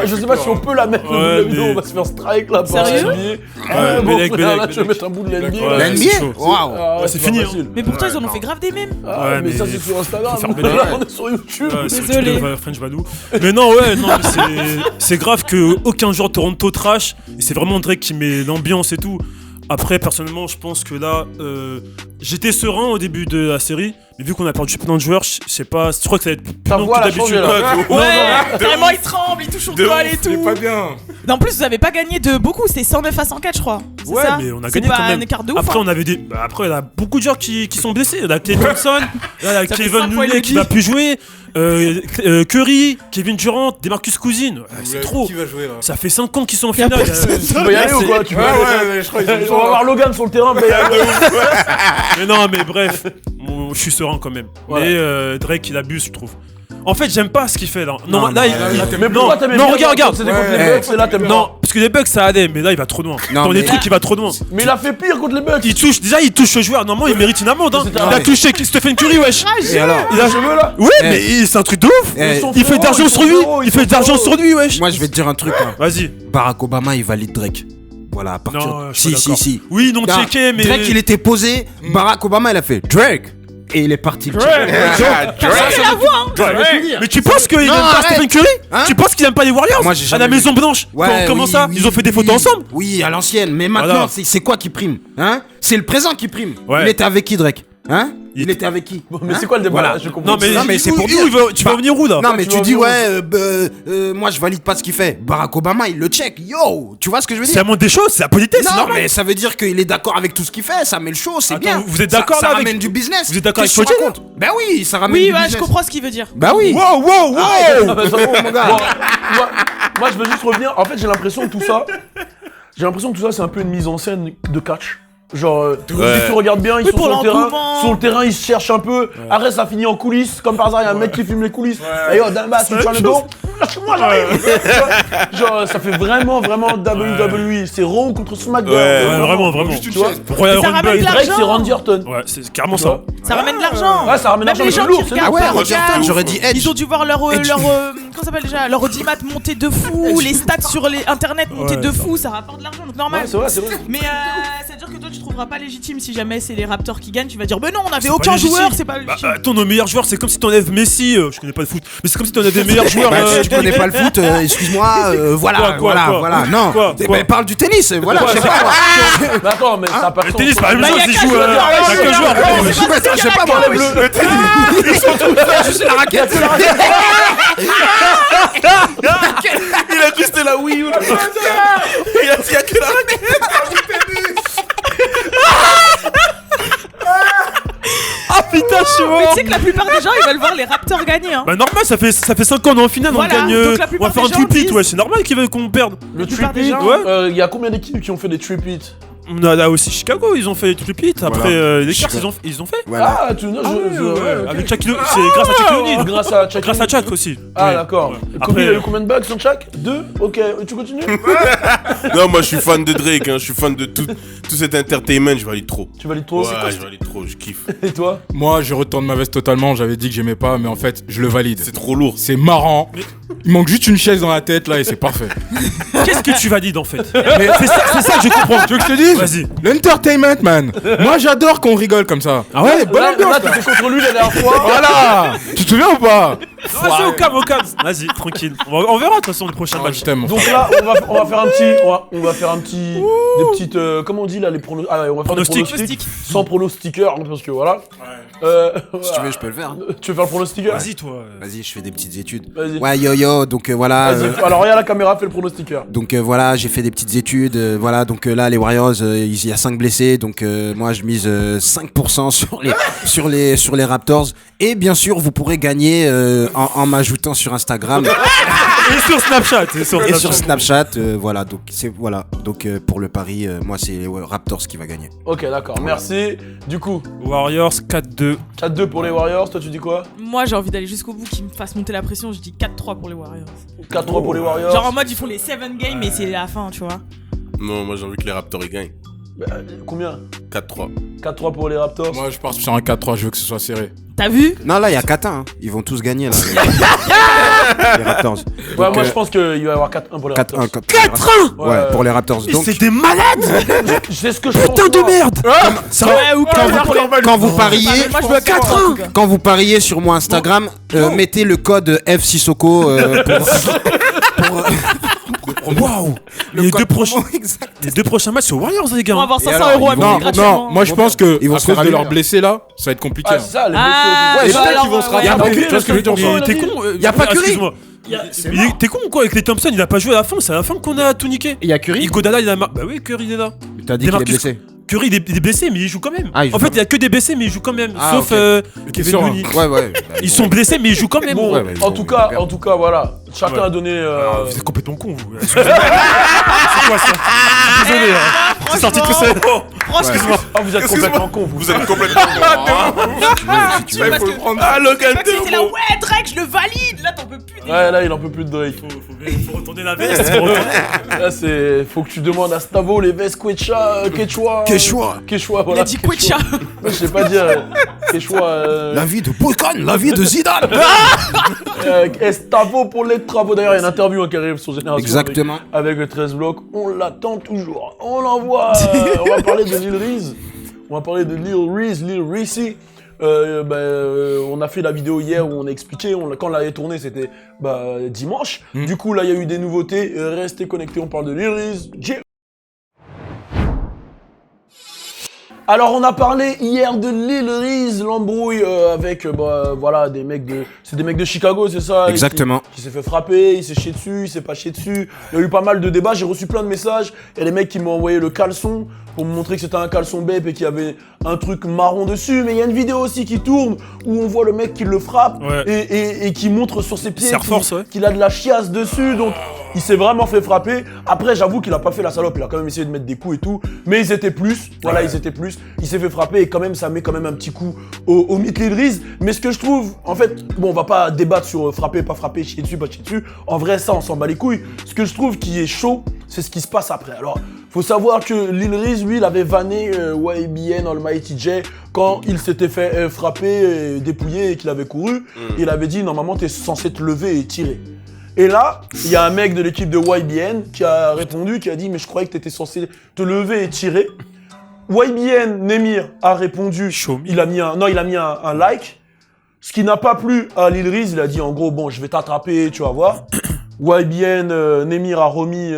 Je sais pas si on peut la mettre la vidéo, on va se faire strike là. Sérieux? Bon, là, je vais mettre un bout de l'NBA. Ouais, c'est chaud. Waouh. C'est fini. Mais pourtant ils en ont fait grave des mèmes. Ah, mais mais ça c'est sur Instagram. faut faire Là, belle. on est sur YouTube. Désolé. French Badou. Mais non, mais c'est grave que aucun joueur de Toronto trash. Et c'est vraiment Drake qui met l'ambiance et tout. Après, personnellement, je pense que là, j'étais serein au début de la série. Mais vu qu'on a perdu plein de joueurs, je sais pas, je crois que ça va être plus Ta long voix, que elle a changé, d'habitude. là. Ouais, carrément il tremble, il touche au col et tout. pas bien. En plus vous avez pas gagné de beaucoup, c'est 109 à 104 je crois. C'est Ouais, ça mais on a C'est gagné pas quand même. un écart de ouf. Après, hein. on avait des. Bah, après, il y a beaucoup de joueurs qui sont blessés. Il y a Klay Thompson, là, il y a Ça fait Kevin 5 fois, il Looney le qui dit. va plus jouer, Curry, Kevin Durant, DeMarcus Cousins. C'est trop. Qui va jouer là? Ça fait 5 ans qu'ils sont en Y a finale. personne. Tu peux y aller ou quoi? Tu peux y aller. je crois On va voir Logan sur le terrain. Mais non, mais bref, je suis serein quand même. Voilà. Mais Drake, il abuse, je trouve. En fait, j'aime pas ce qu'il fait là. Non, Non, là, non, il. là, Mais pourquoi t'aimes non, bien regarde. C'était contre les Bucks, c'est là t'aimes bien. Non, parce que les bugs ça allait, mais là il va trop loin. Non, Dans les mais- trucs, il va trop loin. Mais il a fait pire contre les Bucks. Il touche le joueur. Normalement, il mérite une amende. Hein. C'était Il a touché Stephen Curry, wesh. Et alors? Il a cheveux là. Ouais, Eh. mais c'est un truc de ouf. Eh, sont Il fait de l'argent ils sur sont lui. fréraux, Il ils fait sont de l'argent fréraux. sur lui, wesh. Moi, je vais te dire un truc. Hein. Vas-y. Barack Obama, il valide Drake. Voilà, à partir. Non, je suis pas Si. d'accord. Oui, non Non, checké, mais. Drake, il était posé. Barack Obama, il a fait Drake. Et il est parti le Ouais. C'est la voix, hein. Mais tu penses qu'il aime Non, pas arrête. Stephen Curry Hein? Tu penses qu'il aime pas les Warriors Moi, j'ai À jamais la vu. Maison Blanche Comment oui, ça oui, Ils ont fait des photos ensemble Oui, à l'ancienne. Mais maintenant, Voilà. c'est quoi qui prime hein? C'est le présent qui prime. Ouais. Il était avec qui, Drake hein? Il Il était avec qui Mais Hein? c'est quoi le débat Voilà. là? Je comprends. Non mais c'est pour où dire. tu vas venir où là Non, mais tu tu vas dis, venir ouais, moi je valide pas ce qu'il fait. Barack Obama, il le check. Yo, tu vois ce que je veux C'est dire? la moindre des choses, c'est la politesse, c'est Non, normal. mais ça veut dire qu'il est d'accord avec tout ce qu'il fait, ça met le show, c'est Attends, bien. vous êtes Ça- d'accord ça là avec- ramène du business. Vous êtes d'accord Qu'est-ce avec que tu Fauci, racontes? Ben oui, ça ramène Oui, du ouais, business. je comprends ce qu'il veut dire. Bah oui. Wow, wow, wow Ah, bah, ça va, mon gars. Bon, moi, je veux juste revenir. En fait, j'ai l'impression que tout ça, c'est un peu une mise en scène de catch. Genre, si tu regardes bien, ils Oui, sont pour sur le terrain. l'engouement. Sur le terrain, ils se cherchent un peu. Après, ça finit en coulisses. Comme par hasard, il y a un mec qui filme les coulisses. Et yo, Damba, tu tiens le dos. Lâche-moi, j'arrive. Genre, ça fait vraiment WWE. C'est Raw contre SmackDown. Ouais, vraiment. Tu vois. Royal Ça ramène Et Rumble. de Drake, l'argent. c'est Randy Orton. Ouais, c'est carrément ça. Ça ramène de l'argent. Ouais, ça ramène Même l'argent, les mais gens c'est lourd, qui c'est regardent Ah ouais, pas, Randy Orton, regarde. j'aurais dit Edge. Ils ont dû voir leur comment ça s'appelle déjà, leur audimat monter de fou, les stats sur les internet monter de fou, ça rapporte de l'argent, donc normal. Ouais, c'est vrai, c'est vrai. Mais ça veut dire que toi tu trouveras pas légitime si jamais c'est les Raptors qui gagnent, tu vas dire mais non, on avait C'est pas aucun légitime. joueur, c'est pas Bah, légitime. attends, nos meilleurs joueurs, c'est comme si t'enlèves Messi. Je connais pas le foot, mais c'est comme si t'enlèves des meilleurs joueurs. Bah, si tu connais pas le foot, excuse-moi, voilà, Quoi, non. Quoi Ben, parle du tennis, voilà, je sais pas. moi. Mais attends, mais ça a pas Le tennis, par exemple, Bah, y a c'est qu'un joue. joueur. Y a qu'un joueur. Je sais pas, moi. Juste la raquette. Il a dit c'était la Wii U. Il a dit qu'il y a que la Ah putain, je suis Mais mort. tu sais que la plupart des gens ils veulent voir les Raptors gagner hein. Bah normal, ça fait 5 ans on est en finale, Voilà, on gagne. donc la On plupart va faire des un gens triple hit, disent- ouais, c'est normal qu'ils veulent qu'on perde. Le plupart des tripit, gens- il y a combien d'équipes qui ont fait des tripits? On a là aussi Chicago, ils ont fait triple hit. Après Voilà. les Lakers, ils ont fait. Voilà. Ah, tu non, Ouais, ok. avec Shaquille O'Neal, c'est grâce à Shaquille O'Neal. Grâce à Chuck. Grâce à Shaq aussi. Ah, Ouais. d'accord. Ouais. Kobe, Après, il a eu combien de bugs sur Chuck? 2. Ok, tu continues? Non, moi je suis fan de Drake, hein. Je suis fan de tout cet entertainment, je valide trop. Tu valides trop? Ouais, je valide trop, je kiffe. Et toi? Moi, je retourne ma veste totalement. J'avais dit que j'aimais pas, mais en fait, je le valide. C'est trop lourd. C'est marrant. Il manque juste une chaise dans la tête là et c'est parfait. Qu'est-ce que tu valides en fait C'est ça que je comprends. Tu veux que je te dise? Vas-y. L'entertainment, man. Moi, j'adore qu'on rigole comme ça. Ah ouais Bonne Là, ambiance. tu fais contre lui la dernière fois. Voilà. Tu te souviens ou pas? Vas-y, au calme. Vas-y, tranquille. On verra de toute façon le prochain Oh, match. je t'aime. mon Donc là, on va faire un petit, des petites, comment on dit là, les pronostics. Ah ouais, on va faire des Pronostics. pronostics sans pronostiqueur, hein, parce que voilà. Si tu veux, je peux le faire. Tu veux faire le pronostiqueur? Vas-y, toi. Vas-y, je fais des petites études. Vas-y. Ouais, yo, donc voilà. Vas-y. Alors regarde la caméra, fais le pronostiqueur. Donc voilà, j'ai fait des petites études. Voilà, donc là, les Warriors, il y a 5 blessés. Donc moi, je mise 5% sur les Raptors. Et bien sûr, vous pourrez gagner en m'ajoutant sur Instagram Et sur Snapchat. et sur Snapchat. Voilà, donc Donc pour le pari, moi, c'est les Raptors qui va gagner. Ok, d'accord, merci. Du coup, Warriors 4-2. 4-2 pour les Warriors, toi tu dis quoi? Moi j'ai envie d'aller jusqu'au bout, qu'ils me fassent monter la pression, je dis 4-3 pour les Warriors. 4-3 pour les Warriors. Genre en mode ils font les 7 games mais c'est la fin, tu vois. Non, moi j'ai envie que les Raptors ils gagnent. Combien? 4-3. 4-3 pour les Raptors. Moi, je pars sur un 4-3. Je veux que ce soit serré. T'as vu? Non, là, il y a 4-1. Hein. Ils vont tous gagner, là. les Raptors. Ouais, moi je pense qu'il va y avoir 4-1 pour les Raptors. 4-1. 4-1 Ouais, pour les Raptors. Donc, C'est des malades. C'est ce que je pense. putain de moi. merde Ouais, ou Quand vous pariez... Moi je veux 4-1. Quand vous pariez sur mon Instagram, mettez le code FSissoko pour Waouh. Les deux prochains matchs, c'est aux Warriors, les gars. On va avoir Et 500 alors, euros à ils payer vont- gratuitement. Non, moi, je pense que Ils vont à se cause faire de leurs allumer. blessés là, ça va être compliqué. Ah, c'est ça, les Ah, blessés. Et peut-être qu'ils vont se ouais, rattraper. ouais. Tu vois ce que je veux dire? Mais t'es con. Y a pas Curry. Excuse-moi. T'es con ou quoi avec les Thompson? Il a pas joué à la fin, c'est à la fin qu'on a tout niqué. Il y a Curry. Iguodala, il a Bah oui, Curry il est là. T'as dit qu'il est Demarcus- blessé. Curry il est blessé, mais il joue quand même. Ah, il joue En fait, quand il y a que des blessés, mais il joue quand même. Ah, Sauf ok. Kevin sûr, Looney. Ouais. Ils sont blessés, mais ils jouent quand même. Bon, Ouais, ouais, en bon, tout on cas, voilà. Chacun Ouais. a donné. Ah, vous êtes complètement con, vous. Excusez-moi. C'est quoi ça? Désolé, hein. C'est sorti tout seul. Franchement, Ah, vous êtes complètement con, vous. Vous êtes complètement. tu parce que Ah, Logan c'était là, ouais, Drake, je le valide. Là, t'en peux plus. Ouais, là, il en peut plus de Drake. Faut retourner la veste. Faut retourner. Là, c'est. Faut que tu demandes à Stavo les vestes Quechua. Quechua, voilà. Il a dit Quechua. Je sais pas dire. Quechua. La vie de Pocan, la vie de Zidane. Stavo pour les travaux. D'ailleurs, il y a une interview qui arrive sur Génération. Exactement. Avec le 13 blocs. On l'attend toujours. On l'envoie. On va parler de Lil Reese. On va parler de Lil Reese. on a fait la vidéo hier où on a expliqué, quand on l'avait tourné c'était dimanche. Du coup là il y a eu des nouveautés, restez connectés, on parle de Lil Reese. Alors on a parlé hier de Lil Reese, l'embrouille avec des mecs de Chicago, c'est ça? Exactement. Qui s'est fait frapper, il s'est chié dessus, il s'est pas chié dessus. Il y a eu pas mal de débats, j'ai reçu plein de messages. Il y a des mecs qui m'ont envoyé le caleçon pour me montrer que c'était un caleçon BEP et qu'il y avait un truc marron dessus. Mais il y a une vidéo aussi qui tourne où on voit le mec qui le frappe et qui montre sur ses pieds qu'il a de la chiasse dessus. Donc il s'est vraiment fait frapper. Après j'avoue qu'il a pas fait la salope, il a quand même essayé de mettre des coups et tout. Mais ils étaient plus, ils étaient plus. Il s'est fait frapper et quand même ça met quand même un petit coup au mythe Lil Reese. Mais ce que je trouve, en fait, on va pas débattre sur frapper, pas frapper, chier dessus, pas chier dessus. En vrai ça on s'en bat les couilles. Ce que je trouve qui est chaud, c'est ce qui se passe après. Alors faut savoir que Lil Reese, lui, il avait vanné YBN Almighty J quand il s'était fait frapper, dépouiller et qu'il avait couru. Il avait dit normalement t'es censé te lever et tirer. Et là, il y a un mec de l'équipe de YBN qui a répondu, qui a dit mais je croyais que t'étais censé te lever et tirer. YBN Nemir a répondu, il a mis un like, ce qui n'a pas plu à Lil Reese, il a dit en gros bon je vais t'attraper, tu vas voir. YBN Nemir a remis,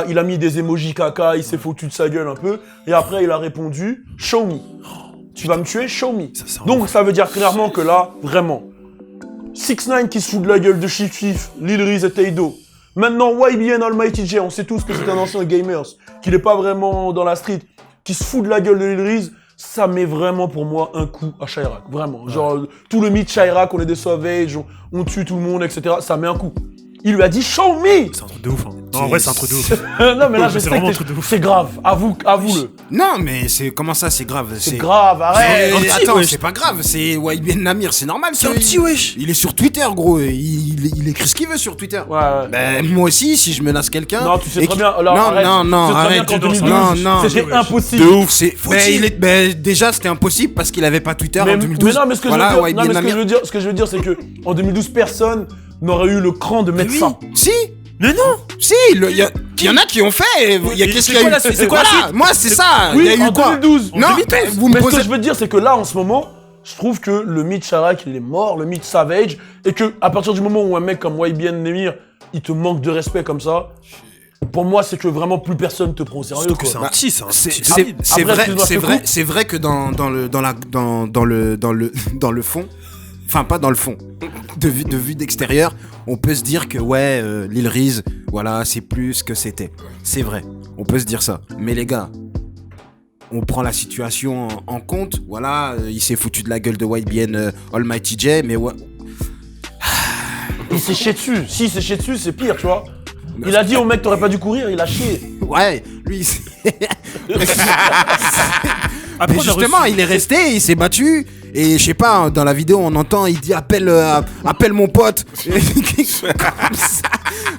il a mis des emojis caca, il s'est foutu de sa gueule un peu, et après il a répondu show me. Tu vas me tuer, show me. Donc ça veut dire clairement que là, vraiment, 6ix9ine qui se fout de la gueule de Chief Keef, Lil Reese et Taydo. Maintenant YBN Almighty J, on sait tous que c'est un ancien gamers, qu'il est pas vraiment dans la street, qui se fout de la gueule de Lil Reese, ça met vraiment pour moi un coup à Chirac, vraiment. Genre tout le mythe Chirac, on est des sauvages, on tue tout le monde, etc. Ça met un coup. Il lui a dit show me. C'est un truc de ouf. Hein. Non, en vrai, c'est un truc de ouf. Non, mais là, je sais que c'est grave. Avoue-le. Non, mais comment ça, c'est grave? C'est grave, arrête. Attends, c'est pas grave. C'est YBN Namir, c'est normal. C'est un petit wesh. Il est sur Twitter, gros. Il écrit ce qu'il veut sur Twitter. Ouais. Ben, moi aussi, si je menace quelqu'un. Non, tu sais très bien. Alors, non, arrête. Non, c'était impossible. De ouf, déjà, c'était impossible parce qu'il avait pas Twitter en 2012. Mais non, mais ce que je veux dire, c'est que en 2012, personne n'aurait eu le cran de mettre ça. Si. Mais non. Si, il y en a qui ont fait. Qu'est-ce qu'il y a eu? C'est quoi la suite? Moi, c'est ça. Oui, il y a eu en 2012. Non, mais ce que je veux dire, c'est que là, en ce moment, je trouve que le mythe Chirac, il est mort, le mythe Savage, et que à partir du moment où un mec comme YBN Nemir, il te manque de respect comme ça, pour moi, c'est que vraiment plus personne te prend au sérieux. C'est vrai que dans le fond. Enfin, pas dans le fond. De vue d'extérieur, on peut se dire que Lil Reese, voilà, c'est plus ce que c'était. C'est vrai, on peut se dire ça. Mais les gars, on prend la situation en compte. Voilà, il s'est foutu de la gueule de YBN Almighty J, mais ouais. Il s'est chié dessus. Si il s'est chié dessus, c'est pire, tu vois. Il a dit au mec t'aurais pas dû courir, il a chié. Ouais, lui. Après, justement, il est resté, il s'est battu. Et je sais pas, dans la vidéo, on entend, il dit appelle mon pote.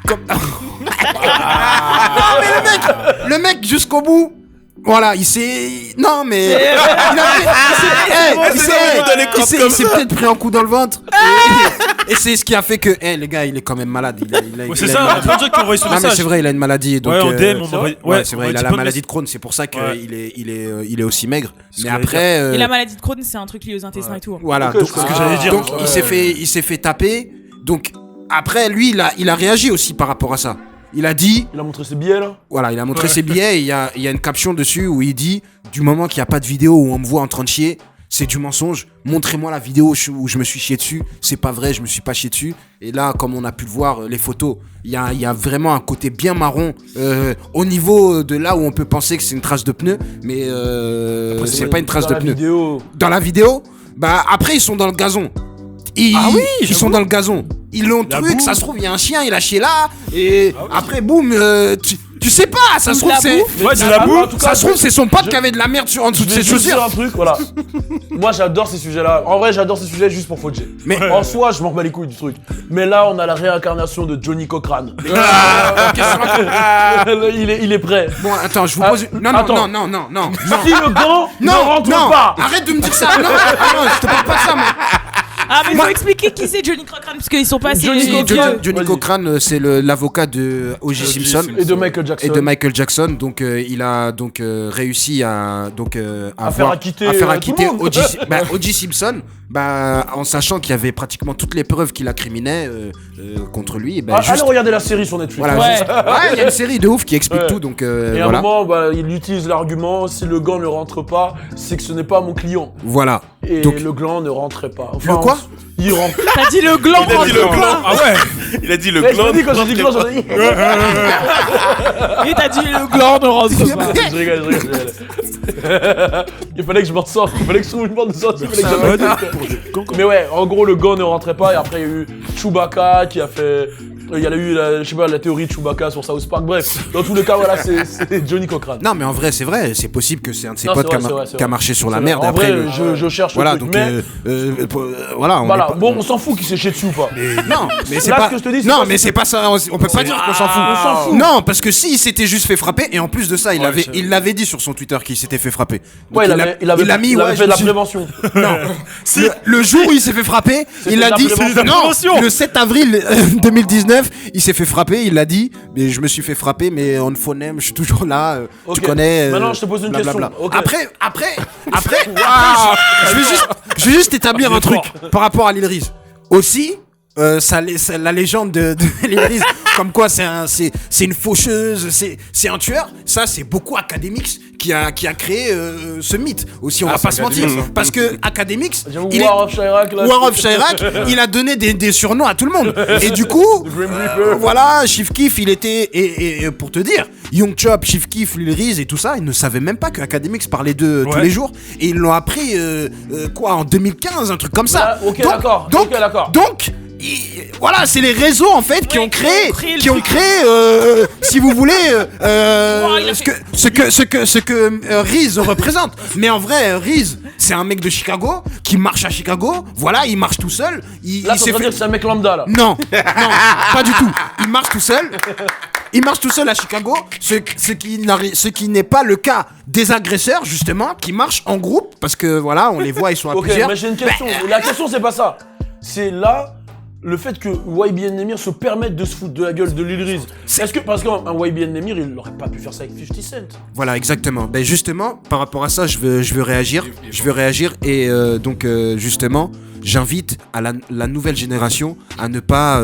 Comme ça. Non, mais le mec, jusqu'au bout. Voilà, il s'est. Non, mais. Il s'est peut-être pris un coup dans le ventre. Et c'est ce qui a fait que. Le gars, il est quand même malade. C'est ça, il y a plein de gens qui ont envoyé ce message. Non, mais c'est vrai, il a une maladie. Donc, en DM, on envoie. Ouais, c'est vrai, il a la maladie de Crohn. C'est pour ça qu'il est aussi maigre. Mais après. Et la maladie de Crohn, c'est un truc lié aux intestins et tout. Voilà, donc ce que j'allais dire. Donc, il s'est fait taper. Donc, après, lui, il a réagi aussi par rapport à ça. Il a dit... Il a montré ses billets, là. Voilà, il a montré ses billets et il y a une caption dessus où il dit « Du moment qu'il n'y a pas de vidéo où on me voit en train de chier, c'est du mensonge. Montrez-moi la vidéo où je me suis chié dessus. C'est pas vrai, je me suis pas chié dessus. » Et là, comme on a pu le voir, les photos, il y a vraiment un côté bien marron au niveau de là où on peut penser que c'est une trace de pneu. Mais c'est pas une trace de pneu. Dans la vidéo, bah après, ils sont dans le gazon. Ils sont dans le gazon. Ils l'ont truc, ça se trouve, il y a un chien, il a chié là. Et après, boum, tu sais pas, ça se trouve, c'est. Ouais, c'est la bouffe. Ça se trouve, c'est son pote qui avait de la merde en dessous de ses chaussures. Un truc, voilà. Moi, j'adore ces sujets-là. En vrai, j'adore ces sujets juste pour Fodje. Mais en soi, je m'en bats les couilles du truc. Mais là, on a la réincarnation de Johnny Cochrane. Il est prêt. Bon, attends, je vous pose. Non. Si le gant ne rentre pas. Arrête de me dire ça. Non, je te parle pas de ça, moi. Ah, mais faut expliquer qui c'est Johnny Cochran parce qu'ils sont pas assez. Johnny Cochran. Johnny Vas-y. Cochran, c'est l'avocat de O.J. Simpson Et de Michael Jackson. et de Michael Jackson. Donc il a donc réussi à faire acquitter, tout le monde. O.J. Simpson, en sachant qu'il y avait pratiquement toutes les preuves qui l'incriminaient contre lui. Allez regarder la série sur Netflix. Voilà, Ouais. il y a une série de ouf qui explique tout. Donc Et à un voilà. moment, il utilise l'argument si le gant ne rentre pas, c'est que ce n'est pas mon client. Voilà. Et Donc- le gland ne rentrait pas. Le quoi Il rentre. T'as dit le gland. Il a dit le rentre gland. Ah ouais. Il a dit le Ouais, je gland. me dis quand j'ai dit gland, j'en ai dit. pas. Et t'as dit le gland ne rentre pas. Je rigole. Il fallait que je m'en sorte. Il fallait que je trouve une bande de sortie. Il fallait que j'en- Mais ouais, en gros, le gant ne rentrait pas. Et après, il y a eu Chewbacca qui a fait. Il y a eu la théorie de Chewbacca sur South Park. Bref, dans tous les cas, voilà, c'est Johnny Cochran. Non, mais en vrai, c'est vrai. C'est possible que c'est un de ses Non, potes c'est qui vrai, a, c'est qui a vrai. marché sur la C'est merde. vrai. En Après, vrai, je cherche voilà, le truc. donc Mais voilà. On voilà, est pas- bon, on s'en fout qu'il s'est chié dessus ou pas. Non, mais c'est Là, pas. ce que je te dis, c'est non, pas- mais c'est pas ça. On peut pas dire qu'on s'en fout. On s'en fout. Non, parce que s'il s'était juste fait frapper, et en plus de ça, Ouais, il l'avait dit sur son Twitter qu'il s'était fait frapper. Donc Ouais, il avait l'a mis, il avait ouais, fait de la je me suis- prévention. Non. Le jour où il s'est fait frapper, il de a la dit. prévention. Non, prévention. le 7 avril 2019, il s'est fait frapper. Il a dit, mais je me suis fait frapper, mais on phonème, je suis toujours là. Ok. Tu connais. Maintenant, je te pose une blablabla. question. Ok. Après, je vais juste établir un truc par rapport à Lil Reese. Aussi, la légende de Lil Reese, comme quoi c'est une faucheuse, c'est un tueur. Ça, c'est beaucoup Academics qui a créé ce mythe. Aussi, on va pas se mentir, parce que Academics, J'avoue, il War of Chirac, là. War of Chirac, il a donné des surnoms à tout le monde. Et du coup, Grim Reaper. voilà, Chief Keef, il était. Et pour te dire, Young Chop, Chief Keef, Lil Reese et tout ça, ils ne savaient même pas que Academics parlait d'eux tous Ouais. les jours. Et ils l'ont appris, en 2015, un truc comme ça. Voilà, ok, d'accord. Donc, Ok, d'accord. donc, voilà, c'est les réseaux en fait qui Ouais, ont créé, qui ont créé si vous voulez, il a ce que Reese représente. Mais en vrai, Reese, c'est un mec de Chicago qui marche à Chicago. Voilà, il marche tout seul. Là, ça veut dire que c'est un mec lambda, là. Non, pas du tout. Il marche tout seul. Il marche tout seul à Chicago, ce qui n'est pas le cas des agresseurs, justement, qui marchent en groupe, parce que voilà, on les voit, ils sont à Ok, plusieurs. mais j'ai une question. La question, c'est pas ça. C'est là le fait que YBN Nemir se permette de se foutre de la gueule de Lil Reese. Est-ce que, parce qu'un YBN Nemir, il aurait pas pu faire ça avec 50 Cent. Voilà, exactement. Ben justement, par rapport à ça, je veux réagir. Je veux réagir et justement, j'invite à la nouvelle génération à ne pas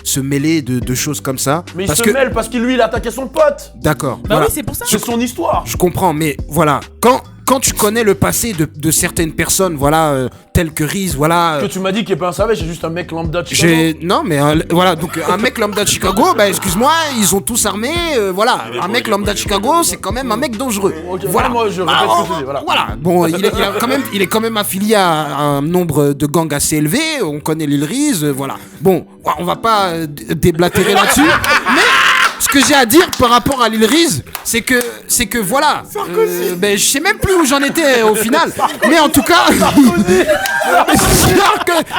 se mêler de choses comme ça. Mais il parce se que, mêle parce qu'il lui, il a attaqué son pote. d'accord. Bah voilà. oui, c'est pour ça. C'est son histoire. Je comprends, mais voilà, quand tu connais le passé de certaines personnes, voilà, telles que Reese, voilà. Que tu m'as dit qu'il est pas un savage, c'est juste un mec lambda de Chicago. Non, mais voilà, donc un mec lambda de Chicago, bah excuse-moi, ils ont tous armés, voilà. Un mec lambda de Chicago, c'est quand même un mec dangereux. Ok, Voilà. moi, je répète ce que tu dis, voilà. Voilà. Bon, il est quand même affilié à un nombre de gangs assez élevé. On connaît Lil Reese, voilà. Bon, on va pas déblatérer là-dessus, mais ce que j'ai à dire par rapport à Lil Reese, c'est que voilà. Ben, je sais même plus où j'en étais au final, mais en tout cas.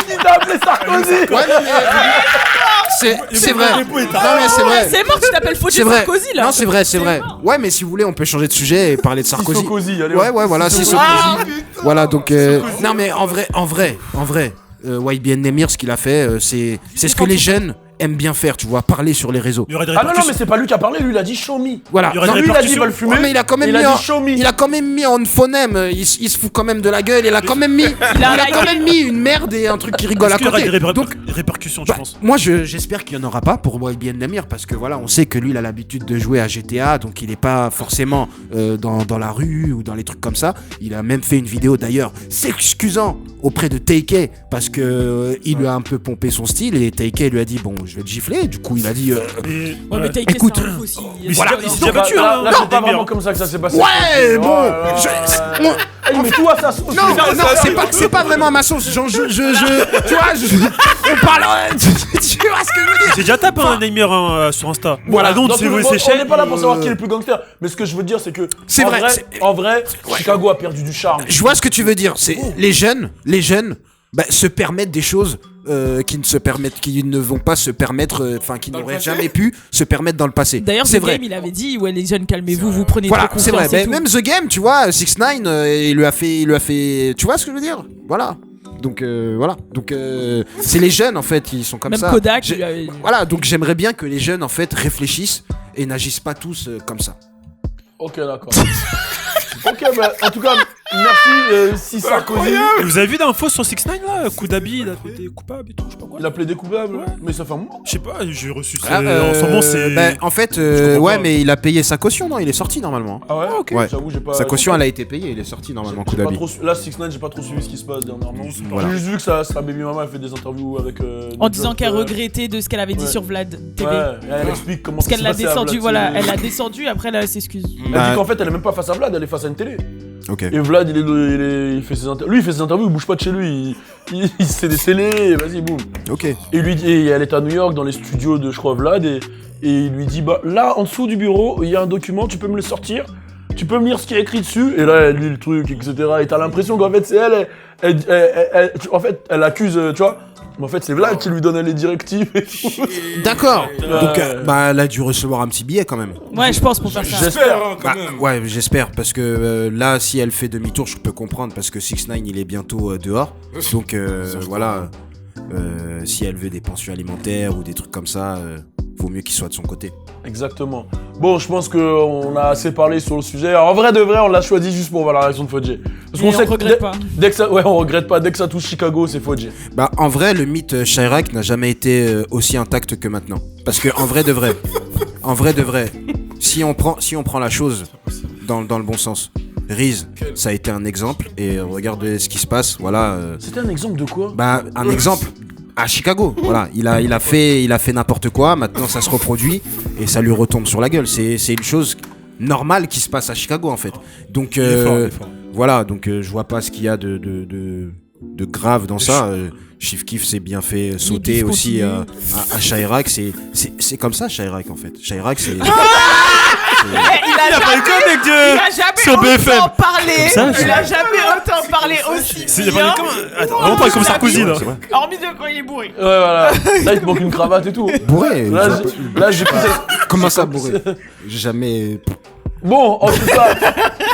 Il t'a appelé Sarkozy. Ouais, non, mais c'est vrai. Non, mais c'est vrai. C'est mort, tu t'appelles Fauché C'est vrai. Sarkozy là. Non, c'est vrai. Ouais, mais si vous voulez, on peut changer de sujet et parler de Sarkozy. Sarkozy, allez. Ouais, voilà, c'est Sarkozy. Voilà, donc. Non, mais en vrai, YBN Nemir, ce qu'il a fait, c'est ce que les jeunes aiment bien faire, tu vois, parler sur les réseaux. Il y aurait des Ah non, mais répercussions. c'est pas lui qui a parlé, lui, il a dit show me. Voilà. Il y aurait Non, des Lui, il a dit, il va le répercussions. fumer. ouais, mais il a quand même il mis a dit show me. il a quand même mis en phonème, il se fout quand même de la gueule, il a quand même mis une merde et un truc qui rigole Est-ce à qu'il y aurait côté. des Donc répercussions, je bah, pense. moi j'espère qu'il n'y en aura pas pour YBN Namir parce que voilà, on sait que lui il a l'habitude de jouer à GTA, donc il n'est pas forcément dans la rue ou dans les trucs comme ça. Il a même fait une vidéo d'ailleurs s'excusant auprès de TK parce que il lui a un peu pompé son style et TK lui a dit bon je vais te gifler. Du coup il a dit Et- Ouais, mais t'as Écoute, c'est un ouf aussi. Mais voilà, il s'est Là, déjà battu, là, hein. là, Non, c'est pas Nemir. vraiment comme ça que ça s'est passé. ouais bon Oh là là. Il met tout à sa sauce. non, c'est pas vraiment ma sauce. Genre, tu vois, on parle. Tu vois ce que je veux dire? J'ai déjà tapé un Neymar sur Insta. Voilà, donc Dans c'est tous les- c'est on cher. n'est pas là pour savoir qui est le plus gangster. Mais ce que je veux dire, c'est que. C'est vrai, En vrai, Chicago a perdu du charme. Je vois ce que tu veux dire. C'est les jeunes, bah, se permettent des choses qui ne vont pas se permettre, enfin qui n'auraient jamais pu se permettre dans le passé. D'ailleurs, c'est The vrai. Game, il avait dit ouais les jeunes calmez-vous, vous prenez Voilà, trop c'est vrai. confiance et Mais tout. même The Game, tu vois, 6ix9ine, il lui a fait, tu vois ce que je veux dire? Voilà. Donc voilà. Donc c'est les jeunes en fait, ils sont comme Même ça. Kodak, J'ai- il avait- Voilà, donc j'aimerais bien que les jeunes en fait réfléchissent et n'agissent pas tous comme ça. Ok, d'accord. Ok, bah, en tout cas, merci, si Sarkozy. Vous avez vu l'info sur 6ix9ine là? Coup d'habit, il a été coupable et tout, je sais pas quoi. Il a plaidé coupable, mais ça fait un moment. Je sais pas, j'ai reçu ça. Ah, En ce moment, c'est. ben, en fait, comprends ouais, pas. mais il a payé sa caution, non? Il est sorti normalement. Ah ouais, ok. Ouais. J'avoue, j'ai pas. Sa caution, elle a été payée, il est sorti normalement, coup J'ai pas d'habit. trop là, 6ix9ine, j'ai pas trop suivi ce qui se passe dernièrement. Voilà. J'ai juste vu que sa baby mama a fait des interviews avec. En disant qu'elle regrettait regrettait de ce qu'elle avait dit Ouais. sur Vlad TV. Ouais, et elle explique comment Parce ça qu'elle s'est l'a passé à descendu, Vlad voilà, TV. elle l'a descendu, après elle s'excuse. Elle Bah- dit qu'en fait, elle est même pas face à Vlad, elle est face à une télé. Ok. Et Vlad, il fait ses interviews. Lui, il fait ses interviews, il bouge pas de chez lui. Il c'est des télés, vas-y, boum. Ok. Et lui dit, et elle est à New York dans les studios de, je crois, Vlad, et il lui dit, bah là, en dessous du bureau, il y a un document, tu peux me le sortir, tu peux me lire ce qui est écrit dessus, et là, elle lit le truc, etc. Et t'as l'impression qu'en fait, c'est en fait, elle accuse, tu vois, mais en fait, c'est Vlad qui lui donne les directives et tout. D'accord. Ouais. Donc, bah, elle a dû recevoir un petit billet quand même. Ouais, je pense pour faire ça. J'espère. Bah, ouais, j'espère, parce que là, si elle fait demi-tour, je peux comprendre, parce que 6ix9ine, il est bientôt dehors. Donc, voilà, si elle veut des pensions alimentaires ou des trucs comme ça, vaut mieux qu'il soit de son côté. Exactement. Bon, je pense qu'on a assez parlé sur le sujet. En vrai de vrai, on l'a choisi juste pour voir la réaction de Fodje. Parce Et on sait que regrette pas. Dès que ça, ouais, on regrette pas. Dès que ça touche Chicago, c'est Fodje. Bah, en vrai, le mythe Chirac n'a jamais été aussi intact que maintenant. Parce que, en vrai de vrai, si on prend la chose dans le bon sens, Riz, ça a été un exemple, et regardez ce qui se passe, voilà. C'était un exemple de quoi? Bah, un exemple à Chicago, voilà. Il a fait n'importe quoi, maintenant ça se reproduit, et ça lui retombe sur la gueule. C'est une chose normale qui se passe à Chicago, en fait. Donc, Il est fort. voilà, donc je vois pas ce qu'il y a de grave dans ça. Chief Keef s'est bien fait sauter Keef aussi continue. à Chirac. C'est comme ça, Chirac, en fait. Chirac, c'est... Il a pas sur jamais BFM. autant parlé. Comme ça, Il a jamais autant parlé aussi C'est il bien. a parlé comme. Attends, on parle comme Sarkozy là. Hormis de quand il est bourré. Ouais, voilà. Là, il te manque une cravate et tout. Bourré. Là, j'ai pris cette- Comment ça, bourré? Jamais... Bon, en tout cas,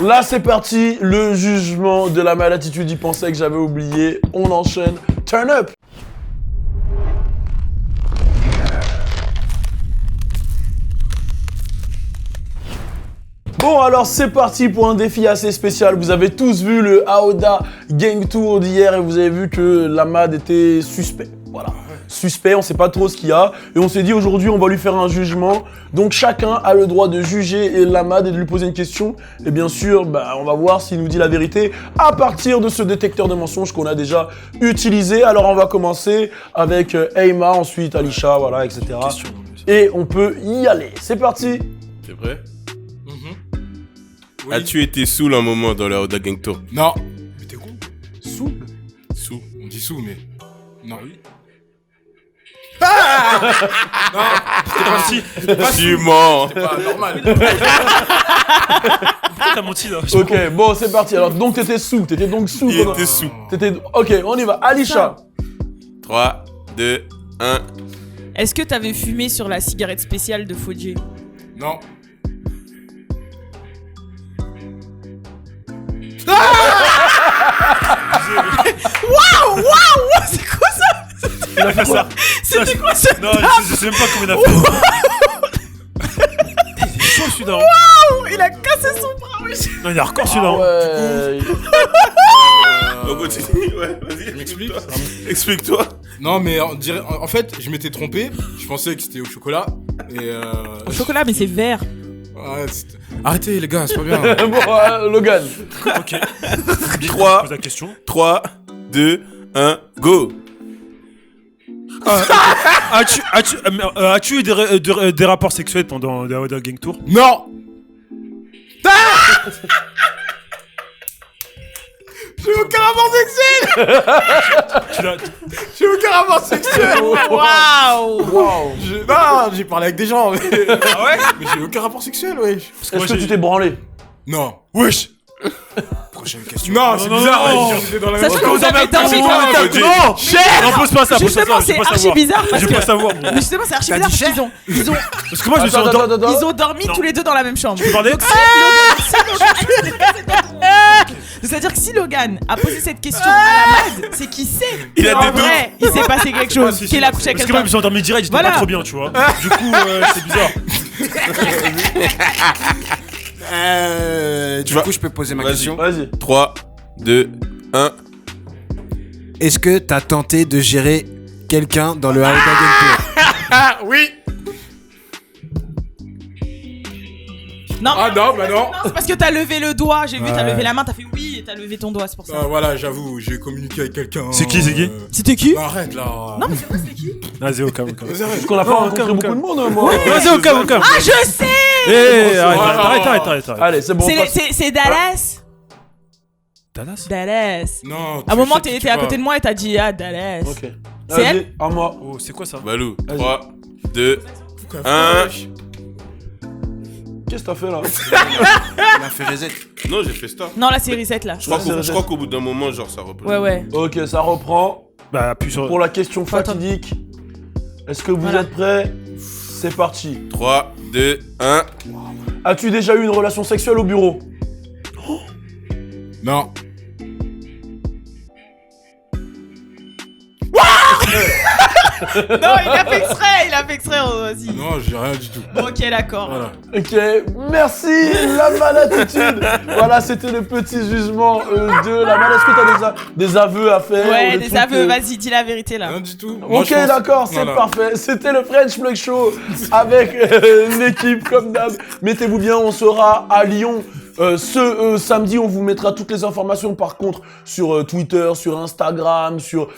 là, c'est parti. Le jugement de la malatitude y pensait que j'avais oublié. On enchaîne. Turn up. Bon, alors c'est parti pour un défi assez spécial. Vous avez tous vu le Aoda Gang Tour d'hier et vous avez vu que l'Amad était suspect. Voilà. Suspect, on sait pas trop ce qu'il y a. Et on s'est dit aujourd'hui, on va lui faire un jugement. Donc chacun a le droit de juger l'Amad et de lui poser une question. Et bien sûr, bah, on va voir s'il nous dit la vérité à partir de ce détecteur de mensonges qu'on a déjà utilisé. Alors on va commencer avec Eyma, ensuite Alisha, voilà, etc. Et on peut y aller. C'est parti. T'es prêt? Oui. As-tu été saoul un moment dans le Aoda Gang Tour? Non. Mais t'es con. Sous. Sous. On dit sous, mais. Non. Oui. C'était parti. Tu mens. C'est pas normal. Pourquoi t'as menti là? Ok, bon, c'est parti. Alors, donc t'étais sous. T'étais donc sous. Il pendant- était sous. Ok, on y va. Alisha. 3, 2, 1. Est-ce que t'avais fumé sur la cigarette spéciale de Fodje? Non. Waouh, c'est quoi ça? Il a fait ça. C'était quoi ça? Non, je sais même pas comment il a fait. Il est chaud celui-là. Il a cassé son bras, wesh. Non, il est hardcore celui-là. Ouais. On continue, ouais, vas-y. Je m'explique. Explique-toi. Non, mais en fait, je m'étais trompé. Je pensais que c'était au chocolat. Et Au chocolat, mais c'est vert. Ouais, arrêtez les gars, c'est pas bien. Bon, Logan. Ok. 3, Pose la question. 3, 2, 1, go. As-tu eu des rapports sexuels pendant le Aoda Gang Tour? Non. J'ai aucun rapport sexuel. Tu l'as. J'ai aucun rapport sexuel. Waouh. Wow. Non, j'ai parlé avec des gens. Mais... Ah ouais? Mais j'ai aucun rapport sexuel, wesh. Est-ce que tu t'es branlé? Non. Wesh. Prochaine question. Non, c'est non, bizarre. non. wesh, on était dans la Ça même se trouve, vous avez dormi dans Attends, le dis. Non, cher. Non, pose pas ça. Pose pas Justement, ça. c'est archi bizarre parce Je veux pas que. savoir. Mais justement, c'est archi T'as bizarre dit parce qu'ils ont Parce que moi, je me suis endormi. ils ont dormi Non. tous les deux dans la même chambre. Tu peux parler? C'est-à-dire que si Logan a posé cette question à la mad, c'est qu'il sait. Il a En des doutes. vrai, il s'est passé quelque chose. Qu'il a couché avec Parce que moi, je quelqu'un. me suis endormi direct, j'étais Voilà. pas trop bien, tu vois. Du coup, c'est bizarre. Du vas- coup, je peux poser ma Vas-y. question. Vas-y. 3, 2, 1. Est-ce que t'as tenté de gérer quelqu'un dans le Aoda Game Tour? Ah oui. Non, Ah non, bah non. non, c'est parce que t'as levé le doigt. J'ai vu, t'as Ouais. levé la main, t'as fait oui et t'as levé ton doigt, c'est pour ça. Ah, voilà, j'avoue, j'ai communiqué avec quelqu'un. C'est qui, c'est qui C'était qui? Bah, arrête là. Non, mais c'est vrai, c'était qui? Vas-y, au cas, au cas. Vas-y, arrête. Parce qu'on a pas Non, rencontré calme, beaucoup calme. de monde, moi. Vas-y, au cas, au cas. Ah, je sais! Arrête. Allez, c'est bon. on passe. C'est Dallas? Dallas. Dallas. Non. À un moment, t'étais à côté de moi et t'as dit ah, Dallas. Ok. C'est Vas-y, elle? à moi. Oh, c'est quoi ça? Balou, Vas-y. 3, 2, de. 1. Qu'est-ce que t'as fait là? Il a fait reset. Non, j'ai fait stop. Non, là, c'est reset là. Je crois qu'au bout d'un moment, genre, ça reprend. Ouais. Ok, ça reprend. Bah, appuie sur. Pour la question Attends. fatidique. Est-ce que vous Voilà. êtes prêts? C'est parti. 3, 2, 1. As-tu déjà eu une relation sexuelle au bureau? Non. Non, il a fait exprès, vas-y. Non, j'ai rien du tout. Ok, d'accord. Voilà. Ok, merci la malatitude. Voilà, c'était le petit jugement de la mal. Est-ce que t'as des aveux à faire? Ouais, ou des trucs, aveux, vas-y, dis la vérité là. Rien du tout. Moi, Ok, je pense- d'accord, c'est Voilà. parfait. C'était le French Plug Show avec l'équipe comme d'hab. Mettez-vous bien, on sera à Lyon ce samedi. On vous mettra toutes les informations par contre sur Twitter, sur Instagram, sur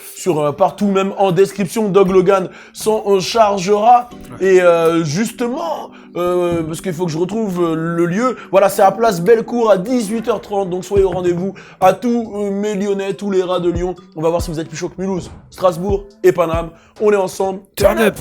partout, même en description. Doug Logan s'en chargera. Et justement, parce qu'il faut que je retrouve le lieu. Voilà, c'est à Place Bellecour à 18h30. Donc soyez au rendez-vous à tous mes Lyonnais, tous les rats de Lyon. On va voir si vous êtes plus chaud que Mulhouse, Strasbourg et Paname. On est ensemble. Turn up.